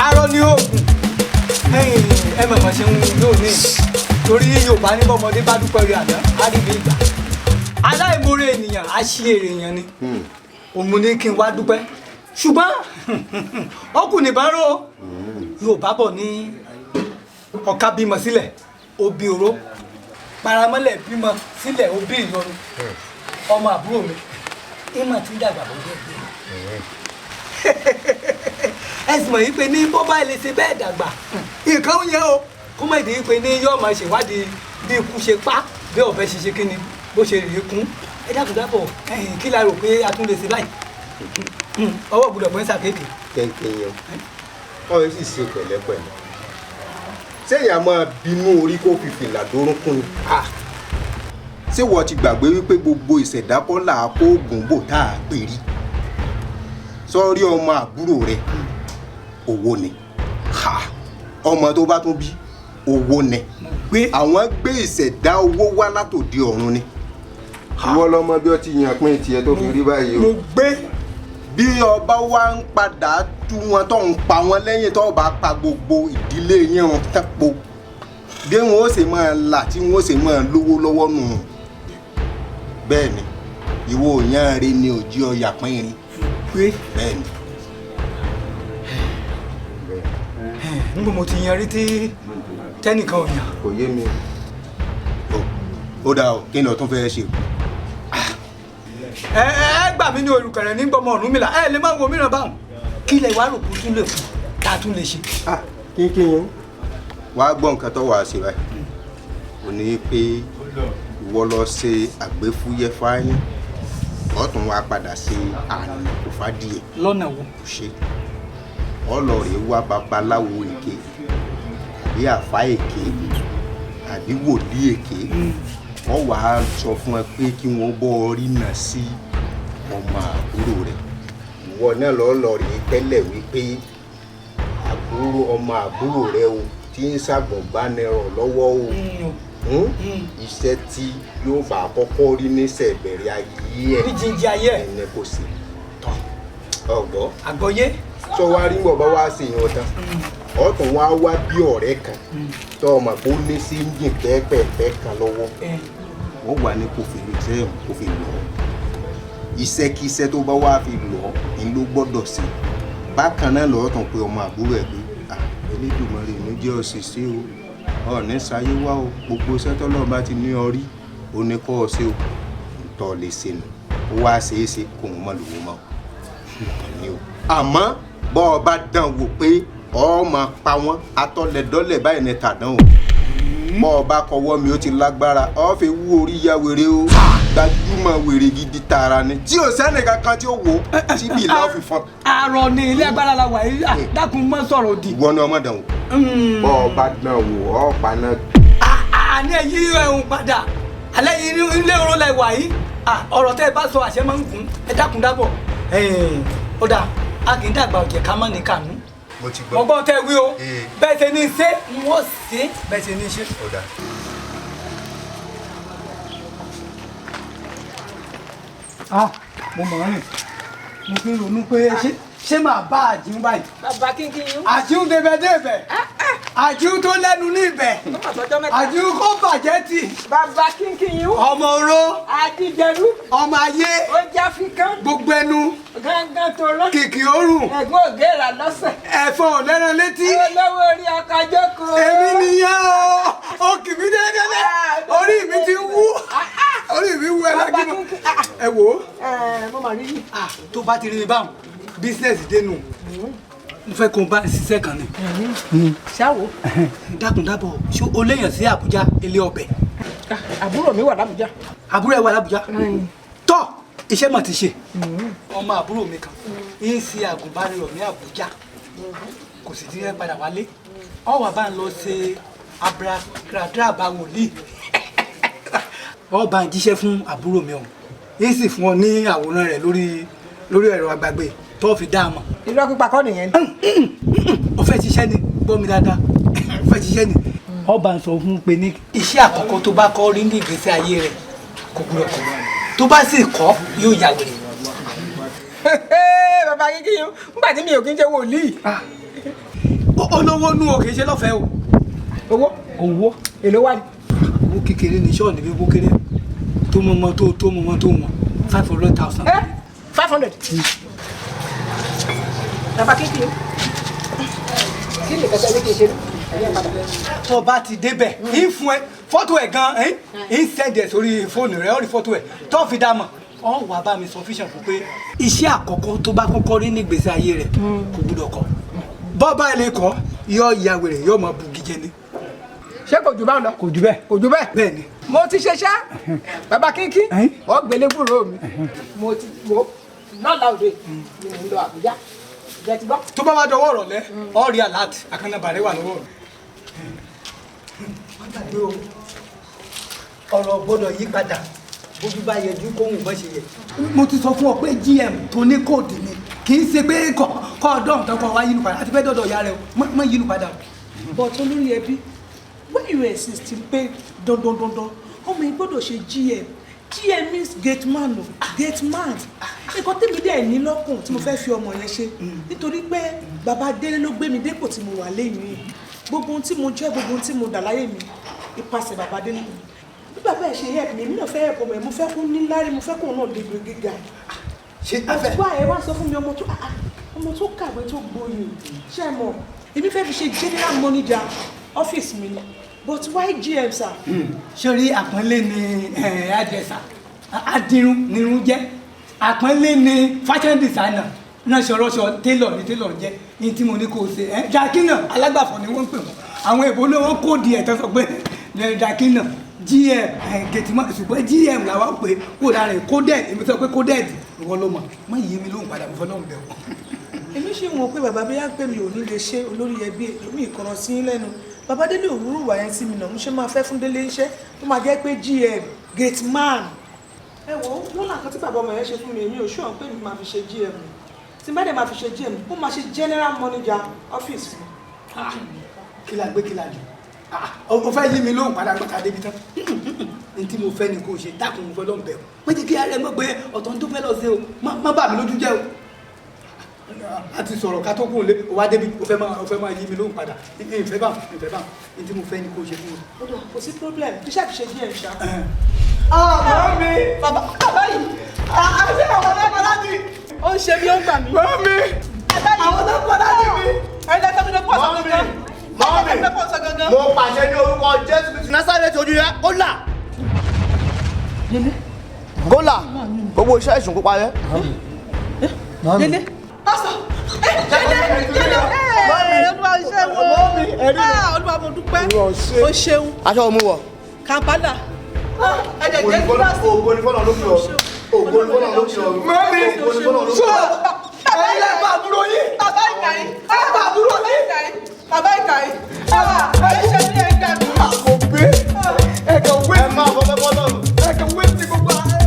ARONI oògùn ẹ mọ̀mọ́ ṣe ń yóò ní torí Yorùbá ní bọ́mọdé bá dúpẹ́ rí àná á rí bí ìgbà aláìmoore ènìyàn á ṣí èrè èèyàn ni òun ní kí n wá dúpẹ́ ṣùgbọ́n ọkùnrin bá rò Yorùbá bọ̀ ní ọ̀ka bímọ sílẹ̀ òbí oró paramọ́lẹ̀ bímọ sílẹ̀ òbí ìyọnu ọmọ àbúrò mi ìmọ̀ tí ń dàgbà bọ́ bẹ́ẹ̀ ẹsùn mọ̀ yìí pé ní bó bá lè ṣe bẹ́ẹ̀ dàgbà nǹkan ń yẹ o kó má ìdí pé ní yóò máa ṣèwádìí bí ikú ṣe pa bí ọ̀bẹ ṣe ṣe kíni bó ṣe rèé kún ẹ dákun dábọ̀ kí la rò pé a tún lè ṣe báyìí ọwọ́ gbọ́dọ̀ bọ́ ń ṣàkéèké. kẹ́ńkẹ́ yẹn ọ̀rẹ́ sì ṣe pẹ̀lẹ́pẹ̀lẹ́ sẹ́yìn máa bínú orí kó fi fìlà dórúnkún ni ṣé wọ́n ti gbàgbé wípé gbogbo ìṣẹ̀dákọ́là kó Gbongbo tá a pè rí sọ́ọ́rí ọmọ àbúrò rẹ̀ owó ni ọmọ tó bá tún bí owó ni àwọn gbé ìṣẹ̀dá owó wá látòdì ọ̀run ni ìwọ lọmọ bí ó ti yàn pín tiẹ̀ tó fi rí báyìí o. mo gbé bí ọba wa ń padà tú wọn tó ń pa wọn lẹ́yìn tó bá pa gbogbo ìdílé yẹn wọn tẹ́po bí wọn ó ṣe máa là tí wọn ó ṣe máa lówó lọ́wọ́ nù bẹ́ẹ̀ ni ìwọ òyàn rẹ ni òjì ọyà pín rin bẹ́ẹ̀ ni. níbo mo ti yan rí tí tẹ́nìkan ò yàn. kò yé mi ó dáa o kí ni o tún fẹ́ ṣe. ẹ gbà mí ní olùkẹrẹ ní gbọmọ Ọ̀rúnmìlà ẹ lè má wo mìíràn báwọn kí lẹ wá rò kó tún lè fún tá a tún lè ṣe. kínkín wàá gbọ́ nǹkan tó wàá ṣe báyìí ò ní pé ìwọ lọ ṣe àgbéfúyẹ́ fáyín ọ̀tún wa padà ṣe àná kò fàdíyẹ. lọ́nà wo. ṣe ọlọ́ọ̀rẹ́ wá babaláwo èké àbí àfá èké àbí wòlíì èké wọ́n wàá sọ fún ẹ pé kí wọ́n bọ́ orí náà sí ọmọ àbúrò rẹ̀ ìwọ náà lọ́ọ̀rẹ́ tẹ́lẹ̀ wípé àbúrò ọmọ àbúrò rẹ̀ o tí ń ṣàgbọ̀nbánirọ̀ lọ́wọ́ o iṣẹ́ tí yóò bá kọ́kọ́ rí níṣẹ́ ìbẹ̀rẹ̀ ayé ẹ̀ jíjí ayé ẹ̀ ẹ̀nẹ́ kò sí ọ̀gbọ́ àgbọ́yé tó wá rí bọ̀ bá wá sí yan tán ọ̀tún wá wá bí ọ̀rẹ́ kan tó ọmọ kó ní sí yìn pẹ́ẹ́pẹ́ẹ́pẹ́ kan lọ́wọ́ wọ́n wà ní kò fi sẹ́yìn kò fi lọ iṣẹ́kíṣẹ́ tó bá wá fi lọ ni ló gbọ́dọ̀ sí bákan náà lọ́ọ́ tán pé ọmọ àbúrò ẹ̀ pé Elédùmarè ló jẹ́ òṣìṣẹ́ o ọ̀ní sáyé wá o gbogbo sẹ́tọ́lọ́ bá ti ní ọrí o ní kọ́ ọ sí o tọ́ lè ṣe nù ó wá ṣeéṣe kò ń mọ̀ lówó mọ́ o àmọ́ bọ́ ọ bá dán wò pé ọ máa pa wọ́n atọ́lẹ̀dọ́lẹ̀ báyìí ní tàdán o bọ́ ọ bá kọwọ́ mi ó ti lágbára ọ fi wú orí ya wèrè o gbajúmọ̀ wèrè gidi tààrà ni tí ò sẹ́ni kankan tí ó wò ó síbi ìlà òfin fún. àròní ilé agbára la wà yìí dákun mọ́ sọ̀rọ̀ òdì. ìwọ ni ọmọ dàn wò bọ́ ọ bá dán wò ọ pa náà. àní ẹ̀yí ẹ̀hún padà alẹ́ yìí ilé oró la wà yìí ọ̀rọ̀ tẹ́ ẹ bá sọ àṣẹ máa ń gùn ẹ dákun dábọ̀ ó dáa a kì í dàgbà ọ̀jẹ̀ ká mọ́ ní kànú. mo ti gbọ́. ọgbọ́n tẹ wí o bẹ́ẹ̀ ṣe ní ṣe wọ́n ṣe bẹ́ẹ̀ ṣe ní ṣe. mo mọ̀ ọ́n rìn mo fi ronú pé ṣé màá bá àjíún báyìí. bàbá kínkín yín. àjíún débẹ̀débẹ̀ àjíún tó lẹ́nu ní ibẹ̀ àjíún kó bàjẹ́ tì. bàbá kínkín yín. ọmọ oró. àdìjẹrú. ọmọ ayé. ó já fi kán. gbogbo ẹnu. gángan tó rán. kìkì òórùn. ẹ̀gbọ́n ògèrà lọ́sẹ̀. ẹ̀fọn ò lẹ́ran létí. olówó orí ọkọ̀ jókòó. èmi nìyẹn o kì mí déédéé orí mi ti wú orí mi wú ẹlẹ́gbẹ̀mọ. ẹ wò ó. mo mà rí yìí. tó bá ti rí mi báwọn bísíǹsì dénú mo fẹ́ kó n bá ṣiṣẹ́ kan ni. ṣáwo. dákun dábọ̀ ṣé o léèyàn sí Àbújá ilé ọbẹ̀. àbúrò mi wà l'Àbújá. àbúrò ẹ wà l'Àbújá. tọ́ iṣẹ́ mà ti ṣe. ọmọ àbúrò mi kan ń ṣe àgùnbánirọ̀ ní Àbújá kò sì ti rẹ́ padà wálé ọwọ́ bá ń lọ ṣe abrakadabra wòlíì ọba ń jíṣẹ́ fún àbúrò mi ọ̀hún yìí sì fún ọ ní àwòrán rẹ̀ lórí ẹ̀rọ àgbàgbé tó fi dá a mọ̀. irọ́ pípa kọ́ nìyẹn. ó fẹ́ ṣiṣẹ́ ni gbọ́ mi dáadáa ó fẹ́ ṣiṣẹ́ ni. ọba ń sọ fún un pé ní iṣẹ́ àkọ́kọ́ tó bá kọ́ rí ní ìgbésí ayé rẹ̀ kò gbúdọ̀ kọ́ tó bá sì kọ́ yóò yà wèrè. bàbá kínkín yín nígbà tí mi ò kí ń ṣe wòlíì. olówó nú o kì í ṣe lọ́fẹ̀ẹ́ o. owó èló wà ní. owó kékeré ní ṣọ́ọ̀nì bí owó kéré tó mọ́ tó wọn 500,000. 500. bàbá kínkín kí ni kẹsẹ̀ ní kí n ṣe ní padà. tó bá ti débẹ̀ ń fún ẹ fọ́tò ẹ̀ gan-an ń sẹ́ndẹ̀ sórí fóònù rẹ̀ ó rí fọ́tò ẹ̀ tó fi dá mọ̀ ọ wà bá mi sọ fíṣàn fún pé iṣẹ́ àkọ́kọ́ tó bá kọ́kọ́ rí ní ìgbésí ayé rẹ̀ kò gbúdọ̀ kọ́ bọ́ọ̀bá ilé kọ́ yọ ìyàwó rẹ̀ yọ mọ bugi jẹ ni. ṣé kò jù bá ń lọ. kò jù bẹ́ẹ̀. kò jù bẹ́ẹ̀. bẹ́ẹ̀ ni. mo ti ṣe ṣá bàbá kínkín ọ gbélé gbúrò mi mo ti wo lọ́la òde ni mo ń lọ Àbújá jẹ ti gbọ́. tó bá wá dọwọ́ ọ̀rọ̀ lẹ ọ rí alert akànnàbàrẹ̀ wà lọ́wọ́ rẹ̀. ọ̀rọ̀ gbọ́dọ̀ yí padà bójú bá yẹjú kóhùn bọ́ ṣe yẹ. mo ti sọ fún ọ pé GM tó ní kóòdù ni kì í ṣe pé kọ́ ọ̀dọ́ nǹkan kan wá yílu padà àti fẹ́ dọ̀dọ̀ ìyá rẹ o mọ yílu padà. but olórí ẹbí when you insist pé dandan ọmọ yìí gbọ́dọ̀ ṣe GM means gate man o gate man nǹkan tèmi dẹ̀ ní lọ́kùn tí mo fẹ́ fi ọmọ yẹn ṣe nítorí pé bàbá Délé ló gbé mi dépò tí mo wà lẹ́yìn yìí gbogbo ohun tí mo jẹ́ gbogbo ohun tí mo dà láyé mi ipasẹ̀ bàbá Délé mi bí bàbá ẹ̀ ṣe help mi èmi náà fẹ́ help ọmọ ẹ̀ mo fẹ́ kó ní lárí mo fẹ́ kó náà dégbé gíga àtúgbà ẹ̀ wá sọ fún mi ọmọ tó kàwé tó gboyè ṣe mọ̀ èmi fẹ́ fi ṣe general manager ọ́fíìsì mi ni but why GM sir. sórí àpọ́nlé ni àdẹ́sà adírun nírun jẹ́ àpọ́nlé ni fashion designer ránṣọránṣọ tailor ni tailor jẹ́ ní tí mo ní kó o ṣe dakina alágbàfọ̀ ni wọ́n ń pè wọ́n àwọn èbó náà wọ́n kóòdì ẹ̀ tó sọ pé dakina GM gẹ̀tìmọ́ ṣùgbọ́n GM làwọn pè kó dára ẹ̀ coded èmi sọ pé coded ìwọ ló mọ̀ má yé mi lóhùn padà fọ́ lọ́hùn bẹ̀rù. èmi ṣe wọn pé bàbá bóyá pé mi ò ní lè ṣe olórí ẹbí èmi ìkọ̀rọ̀ sí lẹ́nu bàbá délé òwúrò wà yẹn sí mi náà mo ṣe máa fẹ́ fún délé iṣẹ́ tó máa jẹ́ pé GM gate man. ẹ wo wọn làkàn tí bàbá ọmọ yẹn ṣe fún mi èmi ò ṣùgbọ́n pé mi máa fi ṣe GM tí bá dẹ̀ máa fi ṣe GM ó máa ṣe general manager office. kí la gbé kí la jù o fẹ́ yí mi lóhùn padà gbọ́ta débi tán ní tí mo fẹ́ ni kò ṣe dákun mo fẹ́ lọ́n bẹ̀rù má jẹ́ kí ara ẹ mọ̀ pé ọ̀tọ̀ tó fẹ́ lọ sí o má bà mí lójú jẹ́ o a ti sọ̀rọ̀ ká tó kún un lé o wá débi o fẹ́ máa yí mi lóhùn padà ìfẹ́ bá ní tí mo fẹ́ ni kò ṣe fún mi. kò sí problem bí ṣáà fi ṣe GM ṣá. bàbá mi bàbá yìí àti àwọn ọlọ́pàá láti ó ń ṣe bí ó ń gbà mí. bàbá mi àwọn ọlọ́pàá láti mi ẹ̀ẹ́dẹ́ tó fi lè pọ̀ sọ gangan. mọ́mí mo pàṣẹ ní orúkọ Jésù Kristi Násárẹ́tì ojú rẹ kó là. Gólà gbogbo iṣẹ́ ìsùn kó parẹ́. Délé. Pásítọ̀. Olúwa iṣẹ́ wo? Olúwa mo dúpẹ́. O ṣeun. Aṣọ òmu wọ̀. Kàmpálà. Ẹ̀jẹ̀ jẹ́ kí wá sí. Ògo ni fọ́nà lókè ọ̀run. Ògo ni fọ́nà lókè ọ̀run. mọ́mí ẹ̀yẹ bàbúrò yìí. Bàbá Ìkàyí. Bàbúrò yìí. Bàbá Ìkàyí. Ẹ ṣe ní ẹgbẹ́ mi. Àpò gbé ẹ̀kọ́ wé. Ẹ máa fọ́ fẹ́ fọ́nà. ẹ̀kọ́ wé ti gbogbo ara.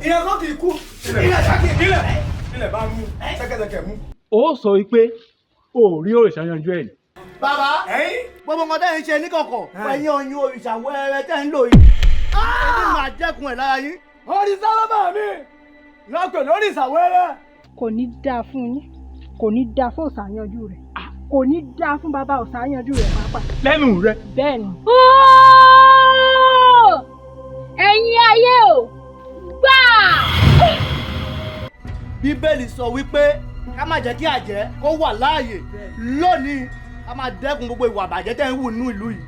ìyẹn kọ́ kì í kú ilẹ̀ ṣáàkì ilẹ̀ bá mú ṣẹ́kẹ́ṣẹkẹ̀ mú. ó sọ wípé o ò rí òrìṣà yanjú ẹ̀ ni. Bàbá gbogbo nǹkan tẹ́ ń ṣe níkọ̀kọ̀ ẹ̀yin ọ̀yin òrìṣà wẹ́rẹ́ tẹ́ ń lò yìí ẹbí máa dẹ́kun ẹ̀ lára yín. òrìṣà bàbá mi lọ́pẹ̀ lóríṣà wẹ́rẹ́. kò ní dáa fún yín kò ní dáa fún òòṣà yanjú rẹ̀ kò ní dáa fún bàbá òòṣà yanjú rẹ̀ pàápàá. lẹ́nu rẹ. bẹ́ẹ̀ni. ẹ̀yin ayé o gbà. Bíbélì sọ wípé ká má jẹ́ kí àjẹ́ kó wà láàyè lónìí ká máa dẹ́kun gbogbo ìwà àbàjẹ́ tẹ́ ń wù nínú ìlú yìí.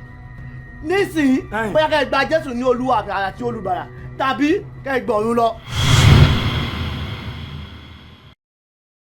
nísìnyí bóyá kẹ́ ẹ gba Jésù ní Olúwa àti olùgbàlà tàbí kẹ́ ẹ gbọ̀run lọ.